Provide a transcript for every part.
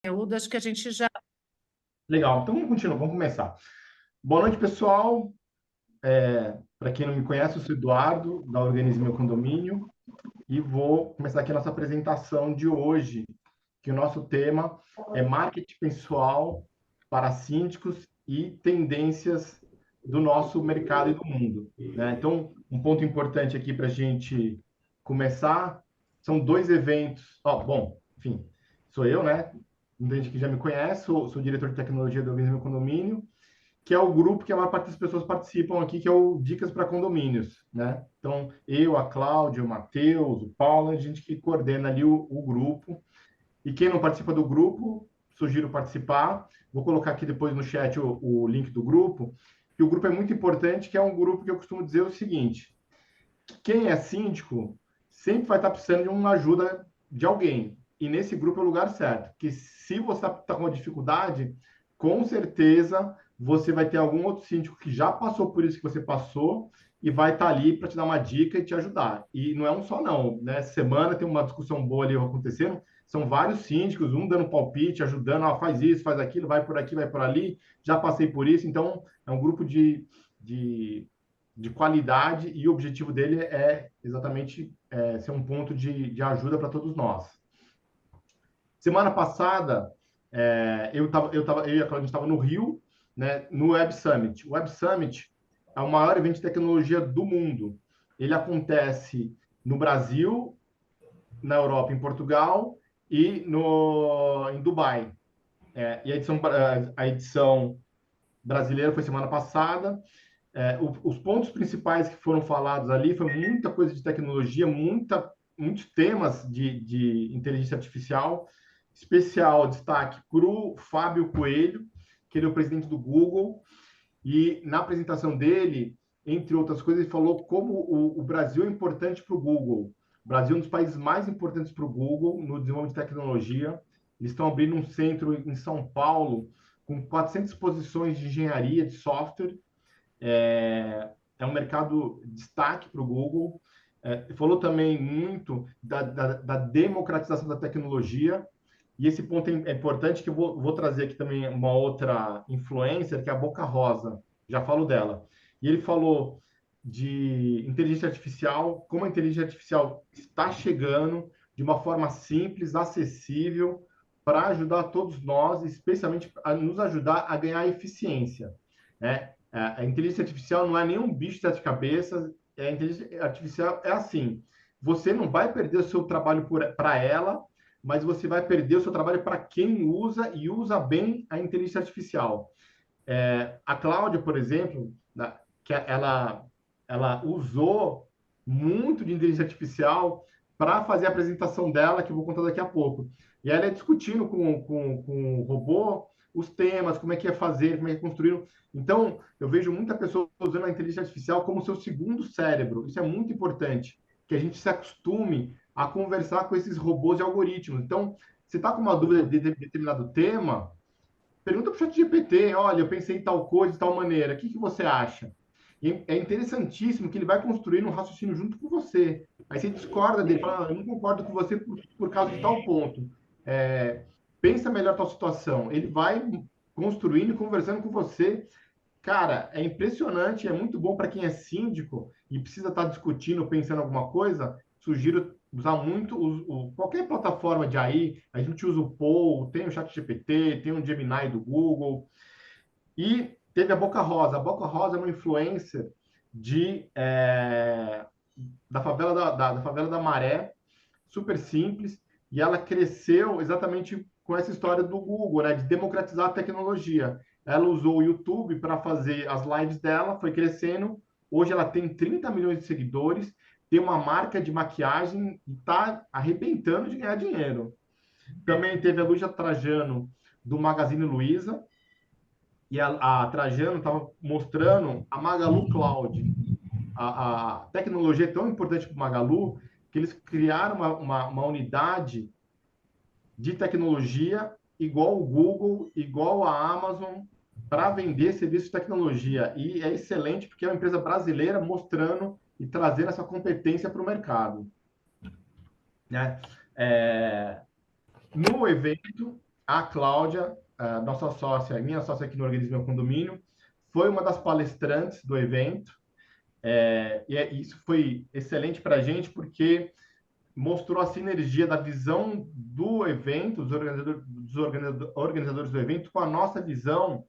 conteúdo, acho que a gente já. Legal, então vamos continuar, vamos começar. Boa noite, pessoal. Para quem não me conhece, eu sou Eduardo, da Organize Meu Condomínio, e vou começar aqui a nossa apresentação de hoje, que o nosso tema é marketing pessoal para síndicos e tendências do nosso mercado e do mundo, né? Então, um ponto importante aqui para a gente começar são dois eventos. Bom, enfim, sou eu, né? Muita gente que já me conhece, sou diretor de tecnologia do Organize Meu Condomínio, que é o grupo que a maior parte das pessoas participam aqui, que é o Dicas para Condomínios, né? Então, eu, a Cláudia, o Matheus, o Paulo, a gente que coordena ali o grupo. E quem não participa do grupo, sugiro participar. Vou colocar aqui depois no chat o link do grupo. E o grupo é muito importante, que é um grupo que eu costumo dizer o seguinte: quem é síndico sempre vai estar precisando de uma ajuda de alguém. E nesse grupo é o lugar certo. Que se você está com uma dificuldade, com certeza você vai ter algum outro síndico que já passou por isso que você passou e vai estar ali para te dar uma dica e te ajudar. E não é um só, não. Né? Semana tem uma discussão boa ali acontecendo. São vários síndicos, um dando palpite, ajudando, faz isso, faz aquilo, vai por aqui, vai por ali. Já passei por isso. Então, é um grupo de de qualidade e o objetivo dele é exatamente ser um ponto de ajuda para todos nós. Semana passada, eu e a Claudia estava no Rio, né, no Web Summit. O Web Summit é o maior evento de tecnologia do mundo. Ele acontece no Brasil, na Europa, em Portugal e em Dubai. E a edição brasileira foi semana passada. Os pontos principais que foram falados ali foi muita coisa de tecnologia, muitos temas de inteligência artificial, especial destaque para o Fábio Coelho, que ele é o presidente do Google, e na apresentação dele, entre outras coisas, ele falou como o Brasil é importante para o Google. O Brasil é um dos países mais importantes para o Google no desenvolvimento de tecnologia. Eles estão abrindo um centro em São Paulo com 400 posições de engenharia de software. É um mercado destaque para o Google. Falou também muito da democratização da tecnologia. E esse ponto é importante, que eu vou trazer aqui também uma outra influencer, que é a Boca Rosa. Já falo dela. E ele falou de inteligência artificial, como a inteligência artificial está chegando de uma forma simples, acessível, para ajudar todos nós, especialmente a nos ajudar a ganhar eficiência. Né? A inteligência artificial não é nenhum bicho de sete cabeças. A inteligência artificial é assim: você não vai perder o seu trabalho para ela, mas você vai perder o seu trabalho para quem usa e usa bem a inteligência artificial. A Cláudia, por exemplo, que ela usou muito de inteligência artificial para fazer a apresentação dela, que eu vou contar daqui a pouco. E ela é discutindo com o robô os temas, como é que é fazer, como é que é construir. Então, eu vejo muita pessoa usando a inteligência artificial como seu segundo cérebro. Isso é muito importante, que a gente se acostume a conversar com esses robôs e algoritmos. Então, você está com uma dúvida de determinado tema, pergunta para o ChatGPT: olha, eu pensei em tal coisa, de tal maneira, o que você acha? E é interessantíssimo que ele vai construir um raciocínio junto com você. Aí você discorda dele, fala: eu não concordo com você por causa de tal ponto. É, pensa melhor tal situação. Ele vai construindo e conversando com você. Cara, é impressionante, é muito bom para quem é síndico e precisa estar discutindo, pensando alguma coisa. Sugiro usar muito qualquer plataforma de AI. A gente usa o Paul, tem o ChatGPT, tem o Gemini do Google. E teve a Boca Rosa. A Boca Rosa é uma influencer de, é, da favela da favela da Maré, super simples, e ela cresceu exatamente com essa história do Google, né, de democratizar a tecnologia. Ela usou o YouTube para fazer as lives dela, foi crescendo. Hoje ela tem 30 milhões de seguidores, tem uma marca de maquiagem e está arrebentando de ganhar dinheiro. Também teve a Luísa Trajano, do Magazine Luiza, e a Trajano estava mostrando a Magalu Cloud. A tecnologia é tão importante para o Magalu que eles criaram uma unidade de tecnologia igual o Google, igual a Amazon, para vender serviços de tecnologia. E é excelente porque é uma empresa brasileira mostrando e trazendo essa competência para o mercado. Né? É, no evento, a Cláudia, a nossa sócia, minha sócia aqui no Organismo Meu Condomínio, foi uma das palestrantes do evento. Isso foi excelente para a gente, porque mostrou a sinergia da visão do evento, dos organizadores do evento, com a nossa visão,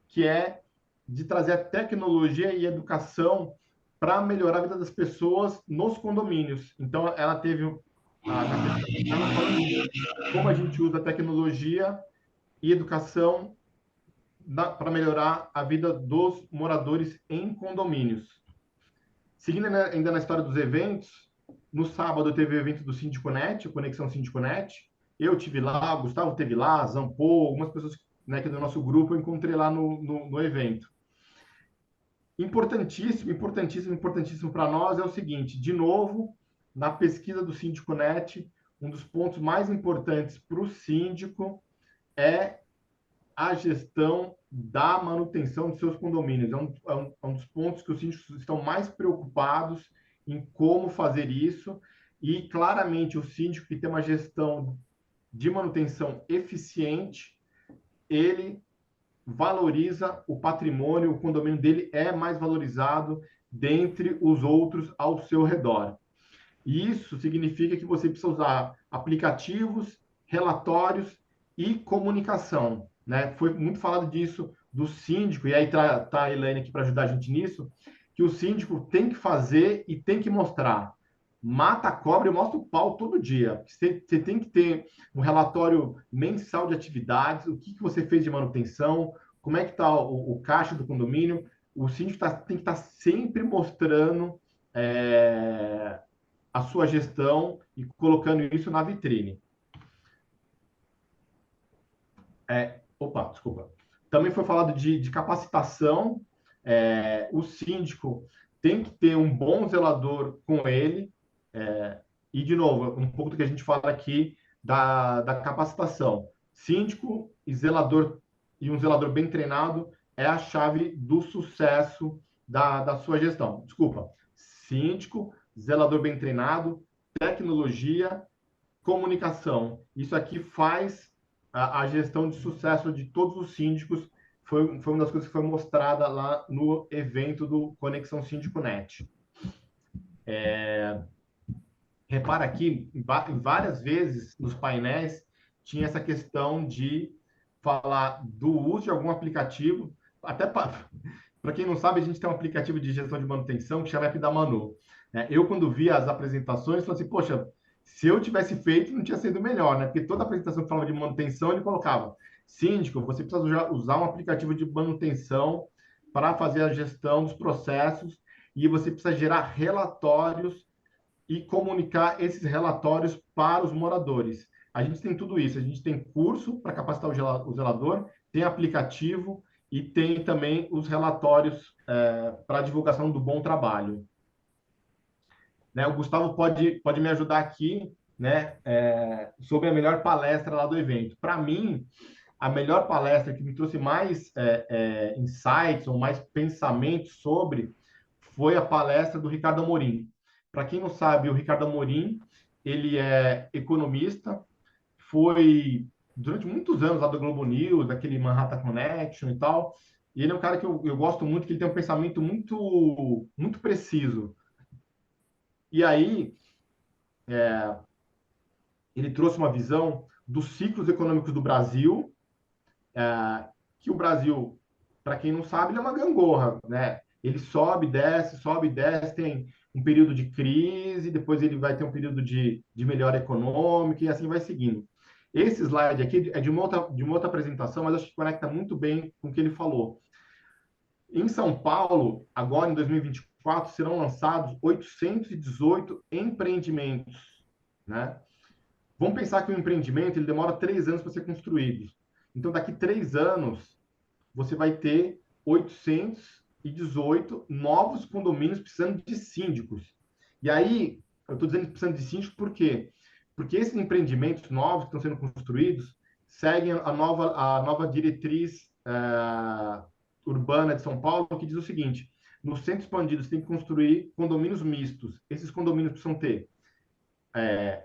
que é de trazer a tecnologia e educação para melhorar a vida das pessoas nos condomínios. Então, ela teve na apresentação dela falando isso, como a gente usa a tecnologia e educação para melhorar a vida dos moradores em condomínios. Seguindo ainda na história dos eventos, no sábado teve o evento do Síndico.net, Conexão Síndico.net. Eu tive lá, o Gustavo teve lá, Zampô, algumas pessoas, né, que do nosso grupo eu encontrei lá no evento. Importantíssimo, importantíssimo, importantíssimo para nós é o seguinte: de novo, na pesquisa do Síndico.net, um dos pontos mais importantes para o síndico é a gestão da manutenção de seus condomínios. É um dos pontos que os síndicos estão mais preocupados em como fazer isso, e claramente o síndico que tem uma gestão de manutenção eficiente, ele valoriza o patrimônio, o condomínio dele é mais valorizado dentre os outros ao seu redor. E isso significa que você precisa usar aplicativos, relatórios e comunicação, né? Foi muito falado disso do síndico, e aí tá a Elaine aqui para ajudar a gente nisso, que o síndico tem que fazer e tem que mostrar. Mata a cobra e mostra o pau todo dia. Você tem que ter um relatório mensal de atividades, o que você fez de manutenção, como é que está o caixa do condomínio. O síndico tem que estar sempre mostrando a sua gestão e colocando isso na vitrine. Opa, desculpa. Também foi falado de capacitação. O síndico tem que ter um bom zelador com ele. E, de novo, um pouco do que a gente fala aqui da capacitação. Síndico e um zelador bem treinado é a chave do sucesso da sua gestão. Desculpa. Síndico, zelador bem treinado, tecnologia, comunicação. Isso aqui faz a gestão de sucesso de todos os síndicos. Foi uma das coisas que foi mostrada lá no evento do Conexão Síndico.net. Repara aqui, várias vezes nos painéis tinha essa questão de falar do uso de algum aplicativo. Até para quem não sabe, a gente tem um aplicativo de gestão de manutenção que chama App da Manu. Eu, quando vi as apresentações, falei assim, poxa, se eu tivesse feito, não tinha sido melhor, né? Porque toda apresentação que falava de manutenção, ele colocava, síndico, você precisa usar um aplicativo de manutenção para fazer a gestão dos processos, e você precisa gerar relatórios e comunicar esses relatórios para os moradores. A gente tem tudo isso, a gente tem curso para capacitar o zelador, tem aplicativo e tem também os relatórios para divulgação do bom trabalho. Né? O Gustavo pode me ajudar aqui, né, sobre a melhor palestra lá do evento. Para mim, a melhor palestra que me trouxe mais insights ou mais pensamentos sobre foi a palestra do Ricardo Amorim. Para quem não sabe, o Ricardo Amorim, ele é economista, foi durante muitos anos lá do Globo News, daquele Manhattan Connection e tal, e ele é um cara que eu gosto muito, que ele tem um pensamento muito, muito preciso. E aí, ele trouxe uma visão dos ciclos econômicos do Brasil, que o Brasil, para quem não sabe, ele é uma gangorra, né? Ele sobe, desce, tem um período de crise, depois ele vai ter um período de melhora econômica e assim vai seguindo. Esse slide aqui é de uma outra apresentação, mas acho que conecta muito bem com o que ele falou. Em São Paulo, agora em 2024, serão lançados 818 empreendimentos, né? Vamos pensar que um empreendimento ele demora 3 anos para ser construído. Então, daqui 3 anos, você vai ter 818 novos condomínios precisando de síndicos. E aí, eu estou dizendo que precisando de síndicos por quê? Porque esses empreendimentos novos que estão sendo construídos seguem a nova diretriz urbana de São Paulo, que diz o seguinte: nos centros expandidos tem que construir condomínios mistos. Esses condomínios precisam ter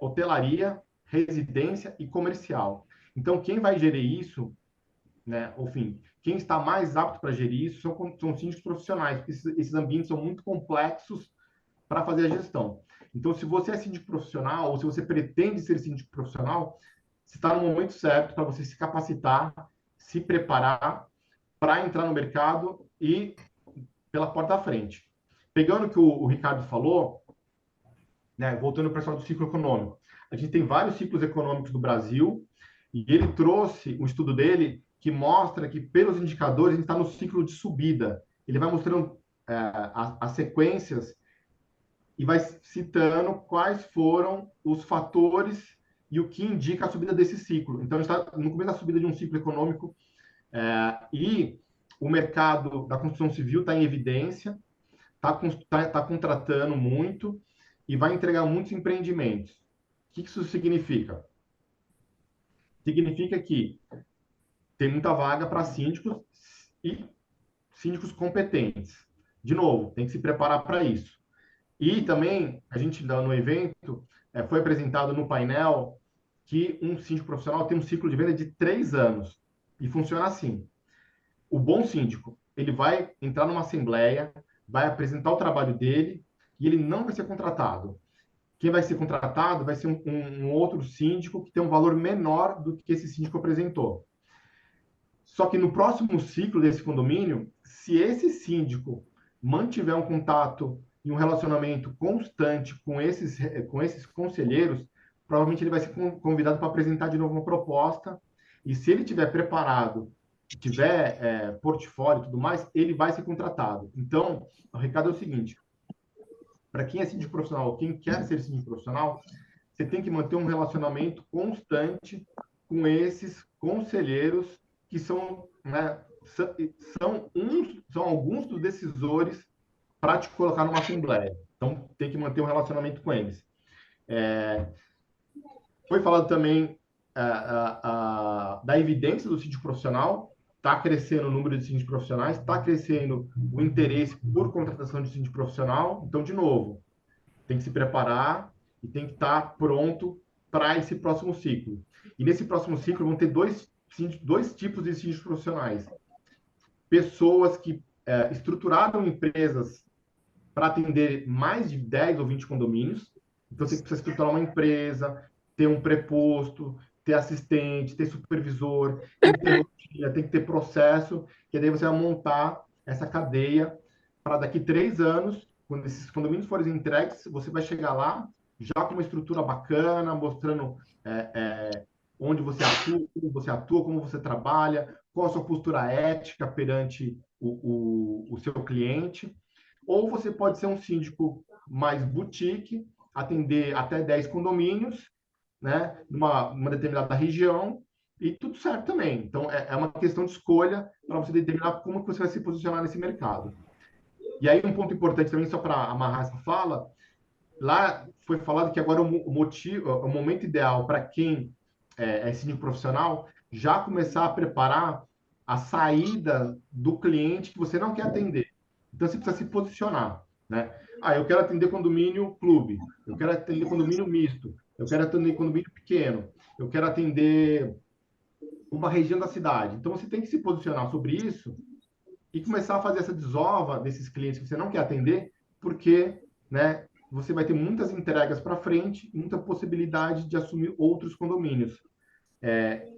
hotelaria, residência e comercial. Então, quem vai gerir isso, né, enfim, quem está mais apto para gerir isso são síndicos profissionais, porque esses ambientes são muito complexos para fazer a gestão. Então, se você é síndico profissional ou se você pretende ser síndico profissional, você está no momento certo para você se capacitar, se preparar para entrar no mercado e pela porta da frente. Pegando o que o Ricardo falou, né, voltando para a história do ciclo econômico, a gente tem vários ciclos econômicos do Brasil e ele trouxe um estudo dele que mostra que, pelos indicadores, a gente está no ciclo de subida. Ele vai mostrando as sequências e vai citando quais foram os fatores e o que indica a subida desse ciclo. Então, a gente está no começo da subida de um ciclo econômico e o mercado da construção civil está em evidência, está contratando muito e vai entregar muitos empreendimentos. O que isso significa? Significa que tem muita vaga para síndicos e síndicos competentes. De novo, tem que se preparar para isso. E também, a gente no evento, foi apresentado no painel que um síndico profissional tem um ciclo de venda de 3 anos. E funciona assim. O bom síndico, ele vai entrar numa assembleia, vai apresentar o trabalho dele e ele não vai ser contratado. Quem vai ser contratado vai ser um outro síndico que tem um valor menor do que esse síndico apresentou. Só que no próximo ciclo desse condomínio, se esse síndico mantiver um contato e um relacionamento constante com esses conselheiros, provavelmente ele vai ser convidado para apresentar de novo uma proposta. E se ele estiver preparado, tiver portfólio e tudo mais, ele vai ser contratado. Então, o recado é o seguinte: para quem é síndico profissional, quem quer ser síndico profissional, você tem que manter um relacionamento constante com esses conselheiros que são, né, são alguns dos decisores para te colocar numa assembleia. Então, tem que manter um relacionamento com eles. Foi falado também da evidência do síndico profissional. Está crescendo o número de síndicos profissionais, está crescendo o interesse por contratação de síndico profissional. Então, de novo, tem que se preparar e tem que estar pronto para esse próximo ciclo. E nesse próximo ciclo vão ter dois tipos de síndicos profissionais. Pessoas que estruturaram empresas para atender mais de 10 ou 20 condomínios. Então, você precisa estruturar uma empresa, ter um preposto, ter assistente, ter supervisor, tem que ter rotina, tem que ter processo, que daí você vai montar essa cadeia para daqui 3 anos, quando esses condomínios forem entregues, você vai chegar lá já com uma estrutura bacana, mostrando onde você atua, como você trabalha, qual a sua postura ética perante o seu cliente. Ou você pode ser um síndico mais boutique, atender até 10 condomínios, né, numa determinada região, e tudo certo também. Então, é uma questão de escolha para você determinar como que você vai se posicionar nesse mercado. E aí, um ponto importante também, só para amarrar essa fala, lá foi falado que agora o momento ideal para quem é síndico profissional já começar a preparar a saída do cliente que você não quer atender. Então, você precisa se posicionar, né? Eu quero atender condomínio clube, eu quero atender condomínio misto, eu quero atender condomínio pequeno, eu quero atender uma região da cidade. Então, você tem que se posicionar sobre isso e começar a fazer essa desova desses clientes que você não quer atender, porque, né, você vai ter muitas entregas para frente, muita possibilidade de assumir outros condomínios.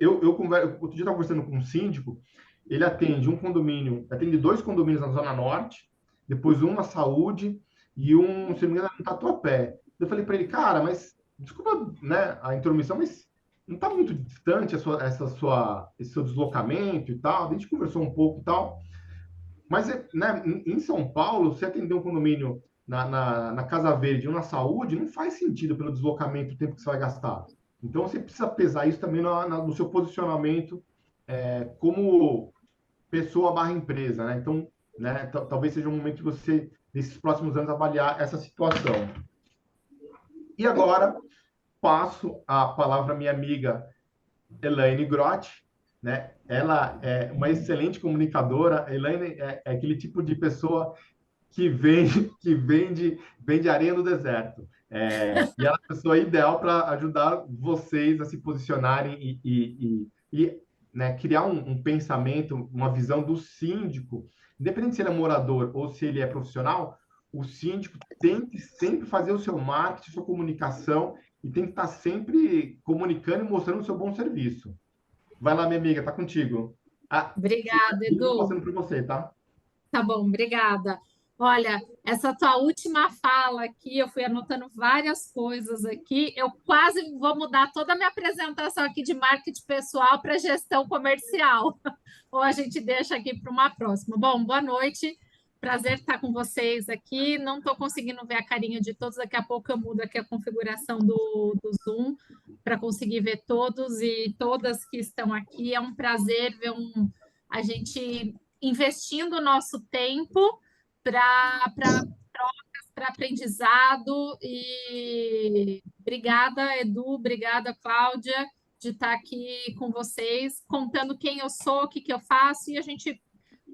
Outro dia eu estava conversando com um síndico, ele atende 2 condomínios na Zona Norte, depois um na Saúde e um, se não me engano, no Tatuapé. Eu falei para ele, cara, mas, desculpa, né, a intromissão, mas não está muito distante esse seu deslocamento e tal? A gente conversou um pouco e tal, mas, né, em São Paulo, você atender um condomínio na Casa Verde ou na Saúde, não faz sentido pelo deslocamento, o tempo que você vai gastar. Então, você precisa pesar isso também no seu posicionamento como pessoa barra empresa, né? Então, né, talvez seja um momento de você, nesses próximos anos, avaliar essa situação. E agora, passo a palavra à minha amiga Elaine Grotti, né? Ela é uma excelente comunicadora. A Elaine é aquele tipo de pessoa que vende areia no deserto. E ela é a pessoa ideal para ajudar vocês a se posicionarem né, criar um pensamento, uma visão do síndico, independente se ele é morador ou se ele é profissional, o síndico tem que sempre fazer o seu marketing, sua comunicação e tem que estar sempre comunicando e mostrando o seu bom serviço. Vai lá, minha amiga, tá contigo. Ah, Obrigada, eu vou Edu. passando por você, tá? Tá bom, obrigada. Olha, essa tua última fala aqui, eu fui anotando várias coisas aqui. Eu quase vou mudar toda a minha apresentação aqui de marketing pessoal para gestão comercial. Ou a gente deixa aqui para uma próxima. Bom, boa noite. Prazer estar com vocês aqui. Não estou conseguindo ver a carinha de todos. Daqui a pouco eu mudo aqui a configuração do Zoom para conseguir ver todos e todas que estão aqui. É um prazer ver a gente investindo o nosso tempo para aprendizado. E obrigada, Edu, obrigada, Cláudia, de estar aqui com vocês, contando quem eu sou, o que, que eu faço, e a gente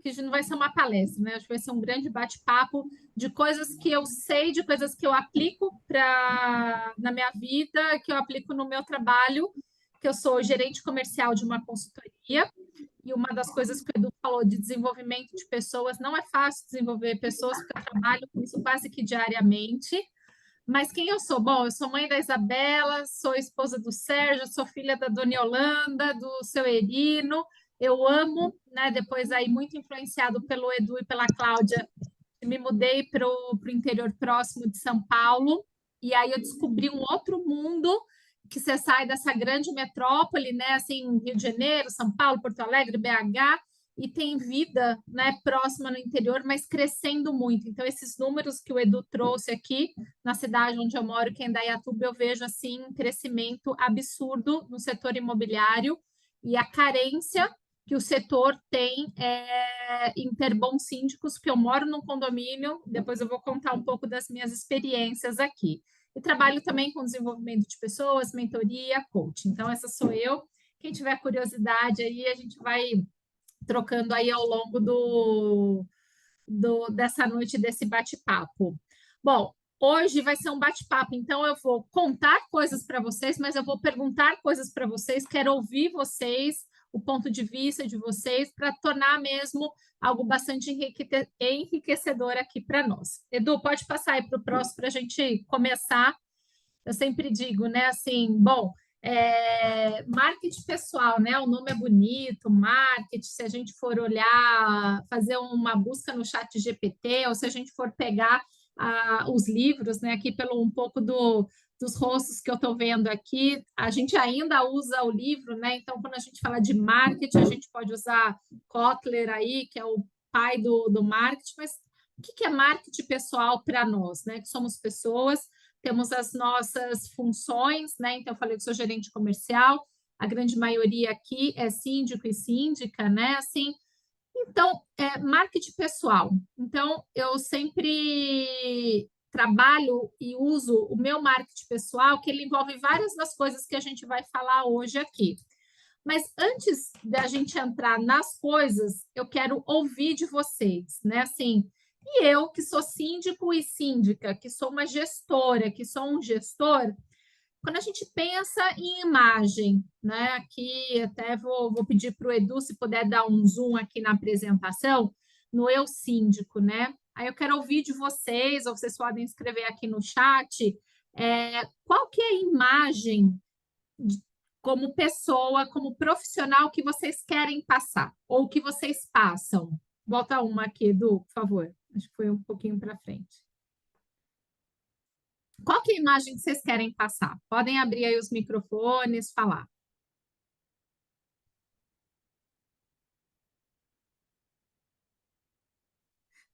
que não vai ser uma palestra, né? Acho que vai ser um grande bate-papo de coisas que eu sei, de coisas que eu aplico na minha vida, que eu aplico no meu trabalho, que eu sou gerente comercial de uma consultoria. E uma das coisas que o Edu falou de desenvolvimento de pessoas, não é fácil desenvolver pessoas, porque eu trabalho com isso quase que diariamente. Mas quem eu sou? Bom, eu sou mãe da Isabela, sou esposa do Sérgio, sou filha da Dona Yolanda, do seu Erino. Eu amo, né? Depois aí, muito influenciado pelo Edu e pela Cláudia, me mudei para o interior próximo de São Paulo. E aí eu descobri um outro mundo que você sai dessa grande metrópole, né? Assim, Rio de Janeiro, São Paulo, Porto Alegre, BH, e tem vida, né, próxima no interior, mas crescendo muito. Então, esses números que o Edu trouxe aqui na cidade onde eu moro, que é Indaiatuba, eu vejo assim um crescimento absurdo no setor imobiliário e a carência que o setor tem em ter bons síndicos, porque eu moro num condomínio, depois eu vou contar um pouco das minhas experiências aqui. E trabalho também com desenvolvimento de pessoas, mentoria, coaching. Então, essa sou eu. Quem tiver curiosidade aí, a gente vai trocando aí ao longo dessa noite, desse bate-papo. Bom, hoje vai ser um bate-papo, então eu vou contar coisas para vocês, mas eu vou perguntar coisas para vocês, quero ouvir vocês, o ponto de vista de vocês, para tornar mesmo algo bastante enriquecedor aqui para nós. Edu, pode passar aí para o próximo para a gente começar. Eu sempre digo, né, assim, bom, marketing pessoal, né? O nome é bonito, marketing. Se a gente for olhar, fazer uma busca no chat GPT, ou se a gente for pegar os livros, né? Aqui pelo um pouco dos rostos que eu estou vendo aqui, a gente ainda usa o livro, né? Então, quando a gente fala de marketing, a gente pode usar Kotler aí, que é o pai do marketing, mas o que é marketing pessoal para nós, né? Que somos pessoas, temos as nossas funções, né? Então, eu falei que sou gerente comercial, a grande maioria aqui é síndico e síndica, né? Assim, então, marketing pessoal. Então, eu sempre trabalho e uso o meu marketing pessoal, que ele envolve várias das coisas que a gente vai falar hoje aqui. Mas antes da gente entrar nas coisas, eu quero ouvir de vocês, né? Assim, e eu que sou síndico e síndica, que sou uma gestora, que sou um gestor, quando a gente pensa em imagem, né? Aqui até vou pedir para o Edu se puder dar um zoom aqui na apresentação, no eu síndico, né? Aí eu quero ouvir de vocês, ou vocês podem escrever aqui no chat, qual que é a imagem como pessoa, como profissional que vocês querem passar, ou que vocês passam. Volta uma aqui, Edu, por favor. Acho que foi um pouquinho para frente. Qual que é a imagem que vocês querem passar? Podem abrir aí os microfones, falar.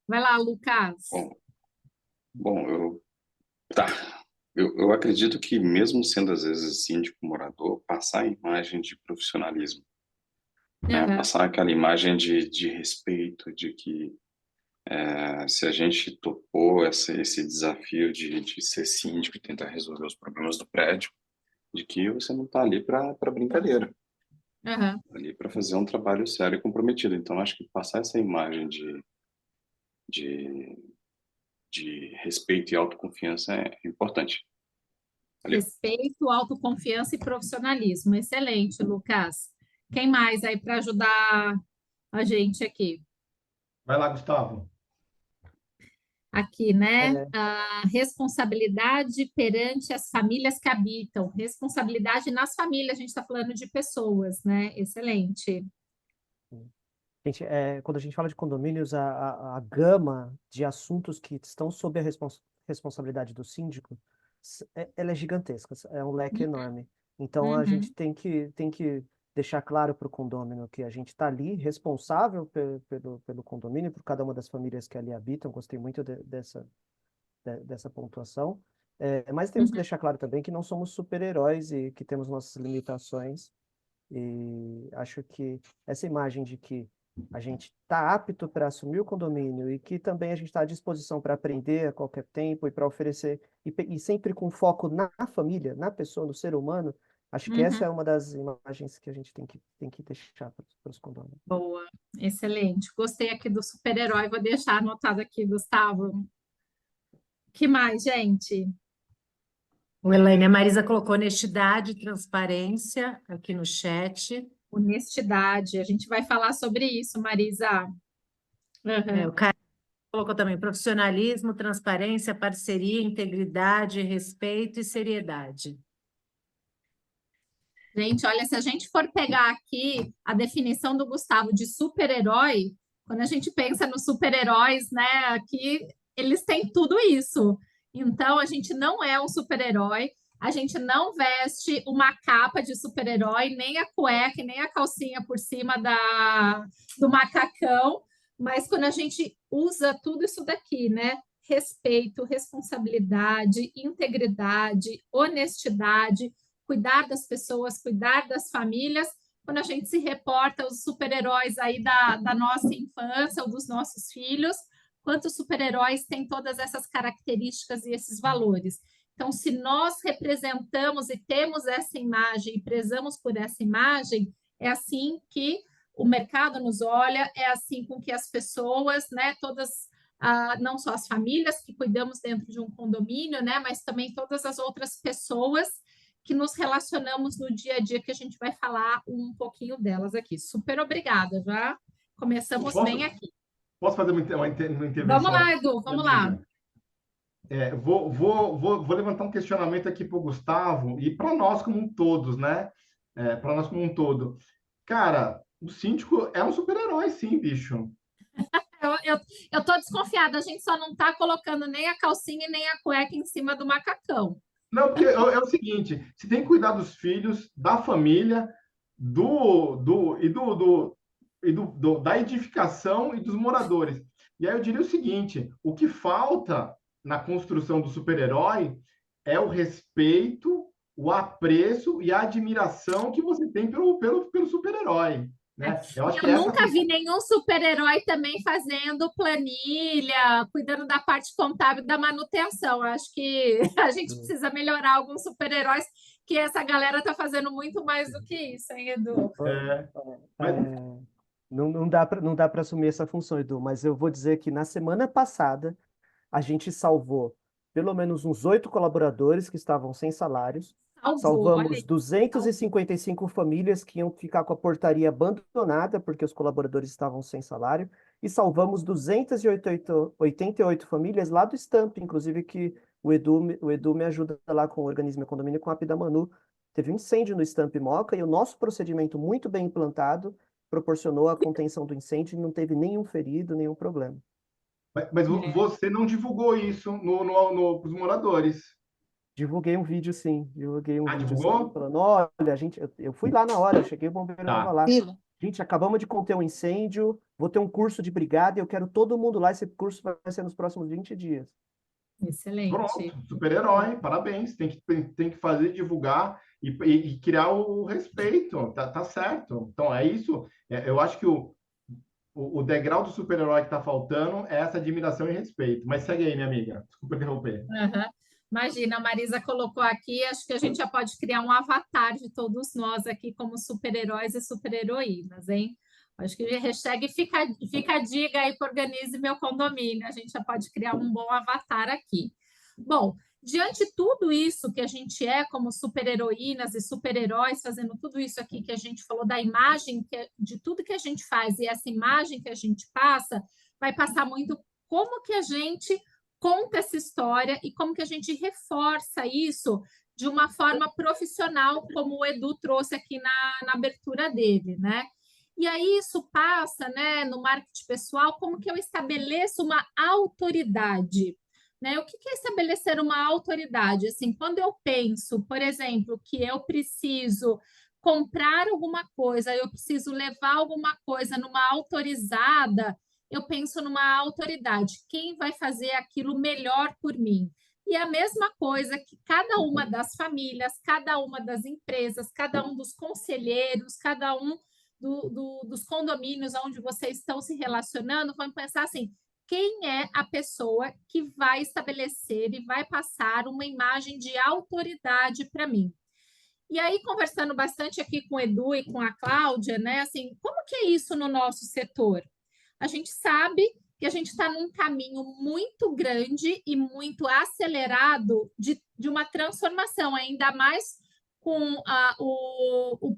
Vai lá, Lucas. Bom, tá. Eu acredito que mesmo sendo às vezes síndico morador, passar a imagem de profissionalismo, né? Uhum, Passar aquela imagem de respeito, de que se a gente topou esse desafio de ser síndico e tentar resolver os problemas do prédio, de que você não está ali para brincadeira, uhum. tá ali para fazer um trabalho sério e comprometido. Então, acho que passar essa imagem de, de respeito e autoconfiança é importante. Valeu. Respeito, autoconfiança e profissionalismo. Excelente, Lucas. Quem mais aí para ajudar a gente aqui? Vai lá, Gustavo. Aqui, né? É, A responsabilidade perante as famílias que habitam. Responsabilidade nas famílias, a gente está falando de pessoas, né? Excelente. gente, quando a gente fala de condomínios, a gama de assuntos que estão sob a responsabilidade do síndico, ela é gigantesca, é um leque enorme. Então, a gente Uhum, tem que deixar claro para o condômino que a gente está ali responsável pelo condomínio, por cada uma das famílias que ali habitam. Gostei muito dessa pontuação. Mas temos que uhum, deixar claro também que não somos super-heróis e que temos nossas limitações. E acho que essa imagem de que a gente está apto para assumir o condomínio e que também a gente está à disposição para aprender a qualquer tempo e para oferecer, e sempre com foco na família, na pessoa, no ser humano, acho que essa uhum. é uma das imagens que a gente tem que deixar para os condomínios. Boa, excelente. Gostei aqui do super-herói, vou deixar anotado aqui, Gustavo. Que mais, gente? O Elaine, a Marisa colocou honestidade e transparência aqui no chat. Honestidade. A gente vai falar sobre isso, Marisa. Uhum. O Caio colocou também profissionalismo, transparência, parceria, integridade, respeito e seriedade. Gente, olha, se a gente for pegar aqui a definição do Gustavo de super-herói, quando a gente pensa nos super-heróis, né, aqui eles têm tudo isso. Então, a gente não é um super-herói, a gente não veste uma capa de super-herói, nem a cueca, nem a calcinha por cima do macacão, mas quando a gente usa tudo isso daqui, né, respeito, responsabilidade, integridade, honestidade, cuidar das pessoas, cuidar das famílias, quando a gente se reporta aos super-heróis aí da nossa infância ou dos nossos filhos, quantos super-heróis têm todas essas características e esses valores. Então, se nós representamos e temos essa imagem e prezamos por essa imagem, é assim que o mercado nos olha, é assim com que as pessoas, né, todas, não só as famílias que cuidamos dentro de um condomínio, né, mas também todas as outras pessoas que nos relacionamos no dia a dia, que a gente vai falar um pouquinho delas aqui. Super obrigada, já começamos bem aqui. Posso fazer uma Vamos intervenção lá, aqui, Edu, vamos amiga? lá. Vou levantar um questionamento aqui para o Gustavo e para nós como um todos, né? Para nós como um todo. Cara, o síndico é um super-herói, sim, bicho. Eu tô desconfiada, a gente só não está colocando nem a calcinha e nem a cueca em cima do macacão. Não, porque é o seguinte, você tem que cuidar dos filhos, da família, da edificação e dos moradores. E aí eu diria o seguinte, o que falta na construção do super-herói é o respeito, o apreço e a admiração que você tem pelo super-herói, né? Eu acho que Eu essa nunca vi nenhum super-herói também fazendo planilha, cuidando da parte contábil da manutenção. Acho que a gente precisa melhorar alguns super-heróis, que essa galera está fazendo muito mais do que isso, hein, Edu? mas Não dá para assumir essa função, Edu, mas eu vou dizer que na semana passada a gente salvou pelo menos uns 8 colaboradores que estavam sem salários. Salvou, olha Salvamos aí. 255 famílias que iam ficar com a portaria abandonada porque os colaboradores estavam sem salário. E salvamos 288 famílias lá do Stamp, inclusive que o Edu me ajuda lá com o organismo e condomínio com a Manu. Teve um incêndio no Stamp Moca e o nosso procedimento muito bem implantado proporcionou a contenção do incêndio e não teve nenhum ferido, nenhum problema. mas você não divulgou isso para os moradores. Divulguei um vídeo, sim. Divulguei um Ah, vídeo, sim, divulgou? falando, olha, eu fui lá na hora, eu cheguei, o bombeiro estava Tá. lá. Gente, acabamos de conter um incêndio, vou ter um curso de brigada e eu quero todo mundo lá. Esse curso vai ser nos próximos 20 dias. Excelente. Pronto, super-herói, parabéns. Tem que fazer, divulgar e criar o respeito, tá certo. Então, é isso. Eu acho que o degrau do super-herói que está faltando é essa admiração e respeito. Mas segue aí, minha amiga. Desculpa interromper. Uhum. Imagina, a Marisa colocou aqui, acho que a gente já pode criar um avatar de todos nós aqui como super-heróis e super-heroínas, hein? Acho que hashtag fica a dica aí para Organize Meu Condomínio. A gente já pode criar um bom avatar aqui. Bom, Diante de tudo isso que a gente é como super-heroínas e super-heróis, fazendo tudo isso aqui que a gente falou da imagem, de tudo que a gente faz e essa imagem que a gente passa, vai passar muito como que a gente conta essa história e como que a gente reforça isso de uma forma profissional, como o Edu trouxe aqui na abertura dele, né? E aí isso passa, né, no marketing pessoal, como que eu estabeleço uma autoridade, né? O que é estabelecer uma autoridade? Assim, quando eu penso, por exemplo, que eu preciso comprar alguma coisa, eu preciso levar alguma coisa numa autorizada, eu penso numa autoridade. Quem vai fazer aquilo melhor por mim? E a mesma coisa que cada uma das famílias, cada uma das empresas, cada um dos conselheiros, cada um dos condomínios onde vocês estão se relacionando, vão pensar assim: quem é a pessoa que vai estabelecer e vai passar uma imagem de autoridade para mim? E aí, conversando bastante aqui com o Edu e com a Cláudia, né? Assim, como que é isso no nosso setor? A gente sabe que a gente está num caminho muito grande e muito acelerado de uma transformação, ainda mais com o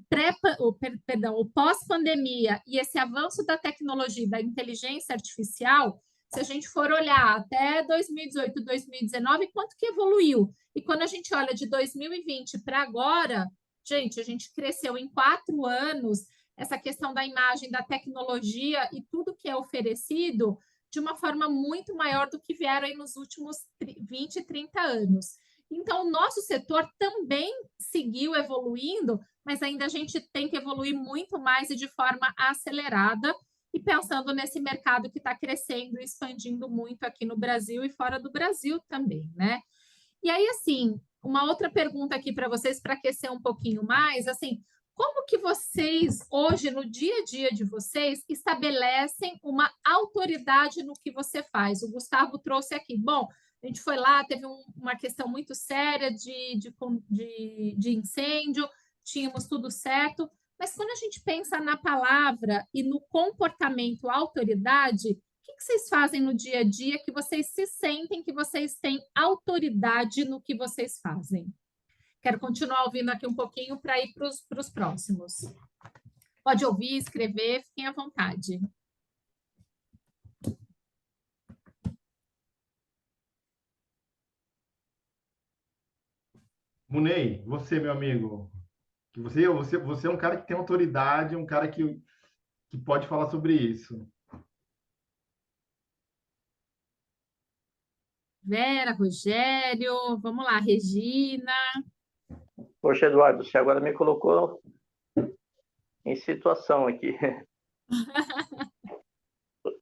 pós-pandemia e esse avanço da tecnologia e da inteligência artificial. Se a gente for olhar até 2018, 2019, quanto que evoluiu? E quando a gente olha de 2020 para agora, gente, a gente cresceu em 4 anos essa questão da imagem, da tecnologia e tudo que é oferecido de uma forma muito maior do que vieram aí nos últimos 20, 30 anos. Então, o nosso setor também seguiu evoluindo, mas ainda a gente tem que evoluir muito mais e de forma acelerada, e pensando nesse mercado que está crescendo e expandindo muito aqui no Brasil e fora do Brasil também, né? E aí, assim, uma outra pergunta aqui para vocês, para aquecer um pouquinho mais, assim, como que vocês, hoje, no dia a dia de vocês, estabelecem uma autoridade no que você faz? O Gustavo trouxe aqui. Bom, a gente foi lá, teve uma questão muito séria de incêndio, tínhamos tudo certo, mas quando a gente pensa na palavra e no comportamento autoridade, o que vocês fazem no dia a dia que vocês se sentem que vocês têm autoridade no que vocês fazem? Quero continuar ouvindo aqui um pouquinho para ir para os próximos. Pode ouvir, escrever, fiquem à vontade. Munei, você, meu amigo, que você é um cara que tem autoridade, um cara que pode falar sobre isso. Vera, Rogério, vamos lá, Regina. Poxa, Eduardo, você agora me colocou em situação aqui.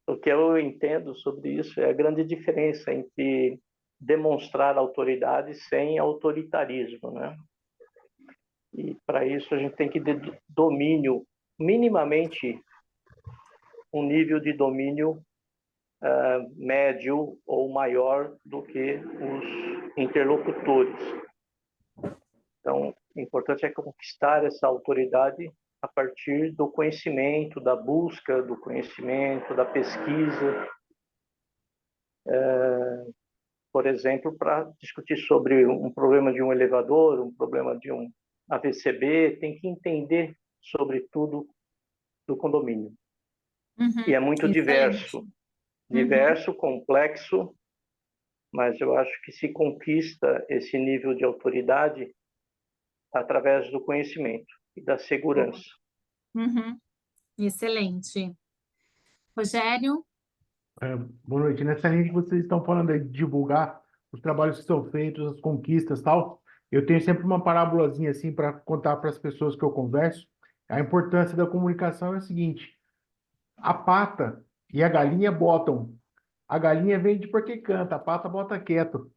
O que eu entendo sobre isso é a grande diferença entre demonstrar autoridade sem autoritarismo, né? E para isso a gente tem que ter domínio, minimamente um nível de domínio médio ou maior do que os interlocutores. Então, o importante é conquistar essa autoridade a partir do conhecimento, da busca do conhecimento, da pesquisa. Por exemplo, para discutir sobre um problema de um elevador, um problema de um AVCB, tem que entender sobre tudo do condomínio. E é muito diverso, complexo, mas eu acho que se conquista esse nível de autoridade através do conhecimento e da segurança. Excelente. Rogério? Boa noite. Nessa linha que vocês estão falando aí de divulgar os trabalhos que são feitos, as conquistas e tal, eu tenho sempre uma parábolazinha assim para contar para as pessoas que eu converso. A importância da comunicação é a seguinte: a pata e a galinha botam. A galinha vende porque canta, a pata bota quieto.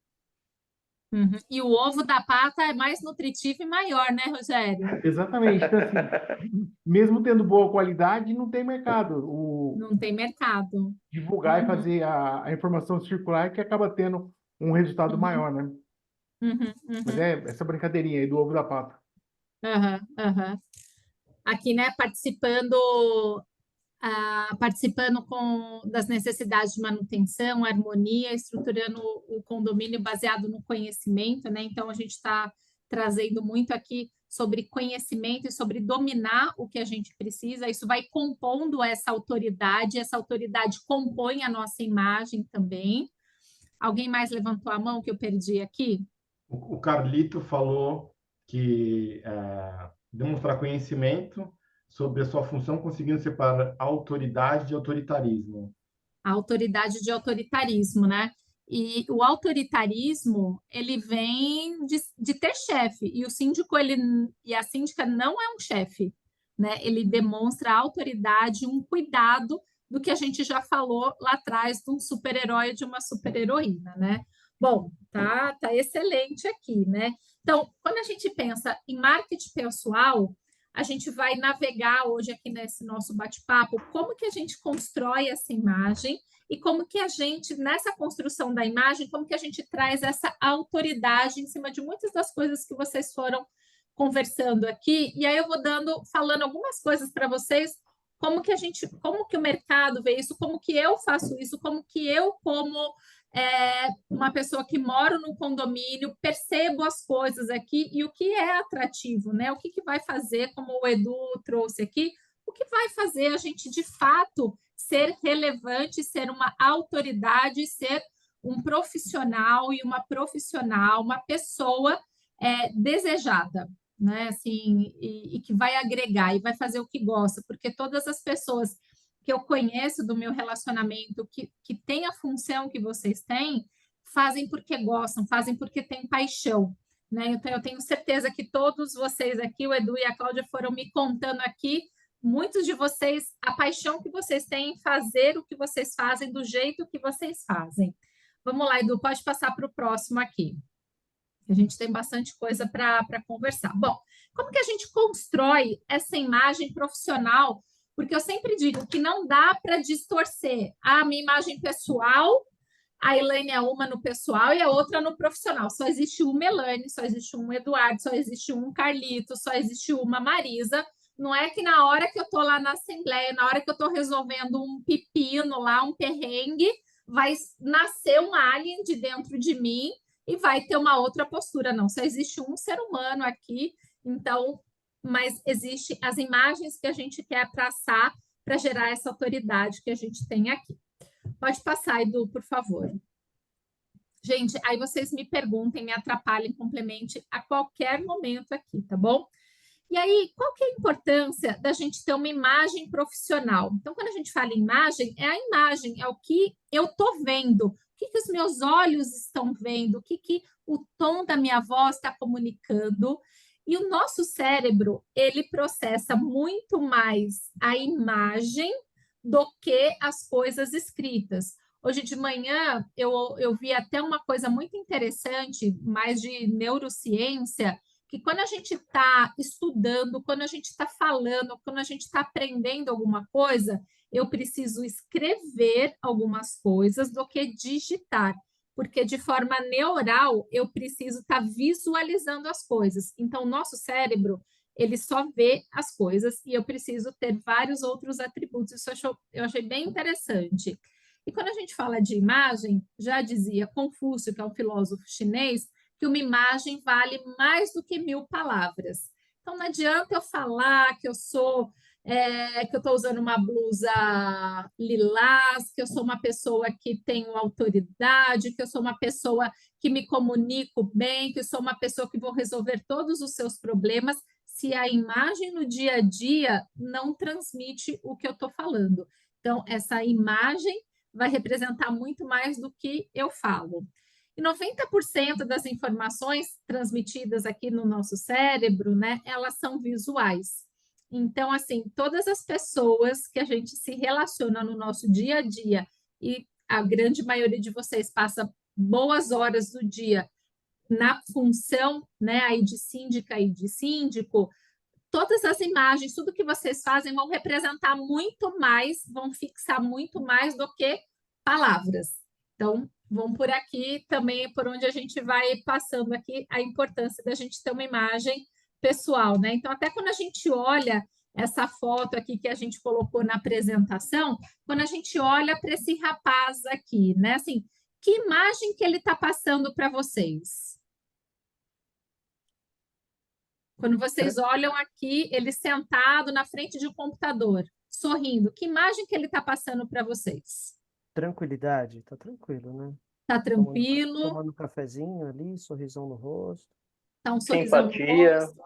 E o ovo da pata é mais nutritivo e maior, né, Rogério? Exatamente. Então, assim, mesmo tendo boa qualidade, não tem mercado. Não tem mercado. Divulgar e fazer a informação circular que acaba tendo um resultado maior, né? Mas é essa brincadeirinha aí do ovo da pata. Aqui, né, participando participando das necessidades de manutenção, harmonia, estruturando o condomínio baseado no conhecimento, né? Então, a gente está trazendo muito aqui sobre conhecimento e sobre dominar o que a gente precisa. Isso vai compondo essa autoridade compõe a nossa imagem também. Alguém mais levantou a mão que eu perdi aqui? O Carlito falou que demonstrar conhecimento sobre a sua função, conseguindo separar autoridade de autoritarismo. A autoridade de autoritarismo, né? E o autoritarismo, ele vem de ter chefe, e o síndico e a síndica não é um chefe, né? Ele demonstra autoridade, um cuidado do que a gente já falou lá atrás de um super-herói e de uma super-heroína, né? Bom, tá excelente aqui, né? Então, quando a gente pensa em marketing pessoal, a gente vai navegar hoje aqui nesse nosso bate-papo como que a gente constrói essa imagem e como que a gente, nessa construção da imagem, como que a gente traz essa autoridade em cima de muitas das coisas que vocês foram conversando aqui. E aí eu vou falando algumas coisas para vocês, como que o mercado vê isso, como que eu faço isso, como que eu, como uma pessoa que mora no condomínio, percebo as coisas aqui e o que é atrativo, né? O que vai fazer, como o Edu trouxe aqui, o que vai fazer a gente, de fato, ser relevante, ser uma autoridade, ser um profissional e uma profissional, uma pessoa desejada, né? Assim, e que vai agregar e vai fazer o que gosta, porque todas as pessoas que eu conheço do meu relacionamento, que tem a função que vocês têm, fazem porque gostam, fazem porque têm paixão, né? Então, eu tenho certeza que todos vocês aqui, o Edu e a Cláudia, foram me contando aqui, muitos de vocês, a paixão que vocês têm em fazer o que vocês fazem, do jeito que vocês fazem. Vamos lá, Edu, pode passar para o próximo aqui. A gente tem bastante coisa para conversar. Bom, como que a gente constrói essa imagem profissional? Porque eu sempre digo que não dá para distorcer a minha imagem pessoal, a Elaine é uma no pessoal e a outra no profissional. Só existe uma Elaine, só existe um Eduardo, só existe um Carlito, só existe uma Marisa. Não é que na hora que eu estou lá na assembleia, na hora que eu estou resolvendo um pepino lá, um perrengue, vai nascer um alien de dentro de mim e vai ter uma outra postura. Não, só existe um ser humano aqui, então, mas existe as imagens que a gente quer traçar para gerar essa autoridade que a gente tem aqui. Pode passar, Edu, por favor. Gente, aí vocês me perguntem, me atrapalhem, complemente a qualquer momento aqui, tá bom? E aí, qual que é a importância da gente ter uma imagem profissional? Então, quando a gente fala em imagem, é a imagem, é o que eu estou vendo, o que os meus olhos estão vendo, o que o tom da minha voz está comunicando. E o nosso cérebro, ele processa muito mais a imagem do que as coisas escritas. Hoje de manhã, eu vi até uma coisa muito interessante, mais de neurociência, que quando a gente está estudando, quando a gente está falando, quando a gente está aprendendo alguma coisa, eu preciso escrever algumas coisas do que digitar, porque de forma neural eu preciso estar visualizando as coisas. Então, o nosso cérebro, ele só vê as coisas e eu preciso ter vários outros atributos. Isso eu achei bem interessante. E quando a gente fala de imagem, já dizia Confúcio, que é um filósofo chinês, que uma imagem vale mais do que 1000 palavras. Então, não adianta eu falar que eu sou, que eu estou usando uma blusa lilás, que eu sou uma pessoa que tenho autoridade, que eu sou uma pessoa que me comunico bem, que eu sou uma pessoa que vou resolver todos os seus problemas, se a imagem no dia a dia não transmite o que eu estou falando. Então, essa imagem vai representar muito mais do que eu falo. E 90% das informações transmitidas aqui no nosso cérebro, né, elas são visuais. Então, assim, todas as pessoas que a gente se relaciona no nosso dia a dia, e a grande maioria de vocês passa boas horas do dia na função, né, aí de síndica e de síndico, todas as imagens, tudo que vocês fazem vão representar muito mais, vão fixar muito mais do que palavras. Então, vão por aqui também, por onde a gente vai passando aqui, a importância da gente ter uma imagem pessoal, né? Então, até quando a gente olha essa foto aqui que a gente colocou na apresentação, quando a gente olha para esse rapaz aqui, né? Assim, que imagem que ele está passando para vocês? Quando vocês olham aqui, ele sentado na frente de um computador, sorrindo, que imagem que ele está passando para vocês? Tranquilidade, tá tranquilo, né? Tá tranquilo? Tomando um cafezinho ali, sorrisão no rosto. Tá um sorrisão no Simpatia. rosto?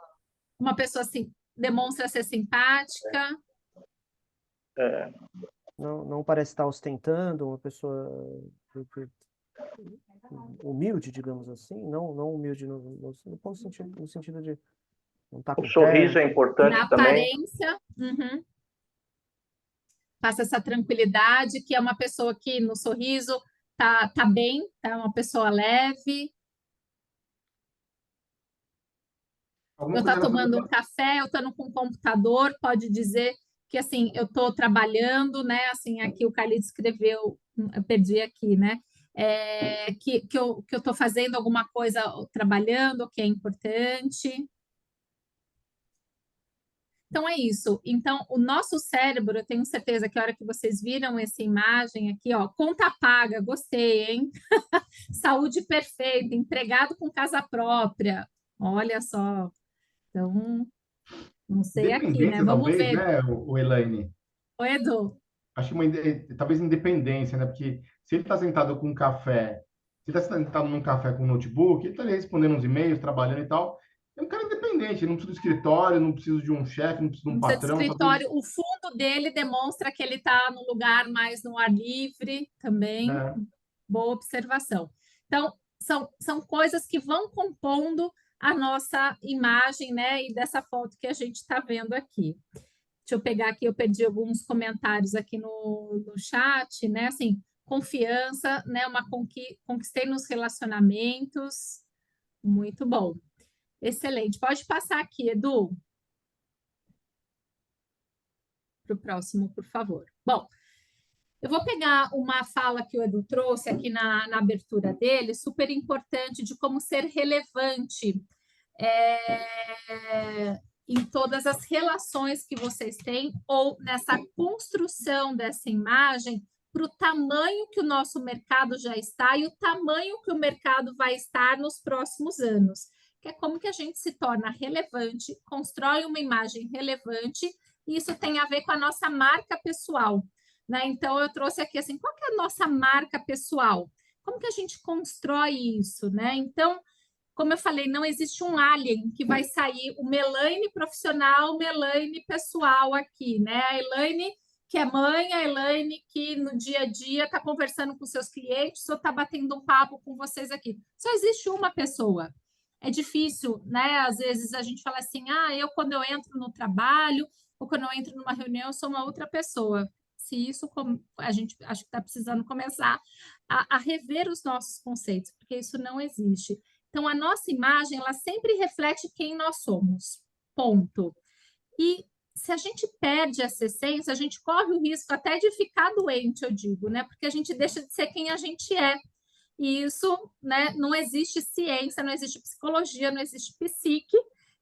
Uma pessoa assim, demonstra ser simpática? Não parece estar ostentando, uma pessoa humilde, digamos assim, não humilde no sentido de não tá com O sorriso é importante na também. aparência. Uhum. Passa essa tranquilidade, que é uma pessoa que no sorriso tá bem, é uma pessoa leve. Alguma Eu coisa estou tomando um relacionada- café, eu estou com um computador, pode dizer que assim, eu estou trabalhando, né? Assim, aqui o Carlito escreveu, eu perdi aqui, né? Que eu estou fazendo alguma coisa trabalhando, que é importante. Então, é isso. Então, o nosso cérebro, eu tenho certeza que a hora que vocês viram essa imagem aqui, ó, conta paga, gostei, hein? Saúde perfeita, empregado com casa própria. Olha só. Então, não sei aqui, né? Independência, Vamos talvez, ver. né, o Elaine? Ô, Edu, Acho que talvez independência, né? Porque se ele está sentado com um café, se ele está sentado num café com um notebook, ele está ali respondendo uns e-mails, trabalhando e tal. É um cara independente, ele não precisa do escritório, não precisa de um chefe, não precisa de um não precisa de patrão, talvez. escritório. O fundo dele demonstra que ele está no lugar mais no ar livre também. É. Boa observação. Então, são coisas que vão compondo a nossa imagem, né? E dessa foto que a gente está vendo aqui. Deixa eu pegar aqui, eu perdi alguns comentários aqui no chat, né? Assim, confiança, né? Conquistei nos relacionamentos. Muito bom. Excelente. Pode passar aqui, Edu. Para o próximo, por favor. Bom, eu vou pegar uma fala que o Edu trouxe aqui na abertura dele, super importante, de como ser relevante em todas as relações que vocês têm, ou nessa construção dessa imagem, para o tamanho que o nosso mercado já está e o tamanho que o mercado vai estar nos próximos anos. Que é como que a gente se torna relevante, constrói uma imagem relevante, e isso tem a ver com a nossa marca pessoal. Né? Então, eu trouxe aqui assim, qual que é a nossa marca pessoal? Como que a gente constrói isso? Né? Então, como eu falei, não existe um alien que vai sair o Melaine profissional, o Melaine pessoal aqui, né? A Elaine que é mãe, a Elaine que no dia a dia está conversando com seus clientes ou está batendo um papo com vocês aqui. Só existe uma pessoa. É difícil, né? Às vezes a gente fala assim, eu quando eu entro no trabalho ou quando eu entro numa reunião, eu sou uma outra pessoa. Se isso a gente acho que está precisando começar a rever os nossos conceitos, porque isso não existe. Então, a nossa imagem, ela sempre reflete quem nós somos. Ponto. E se a gente perde essa essência, a gente corre o risco até de ficar doente, eu digo, né? Porque a gente deixa de ser quem a gente é. E isso, né, não existe ciência, não existe psicologia, não existe psique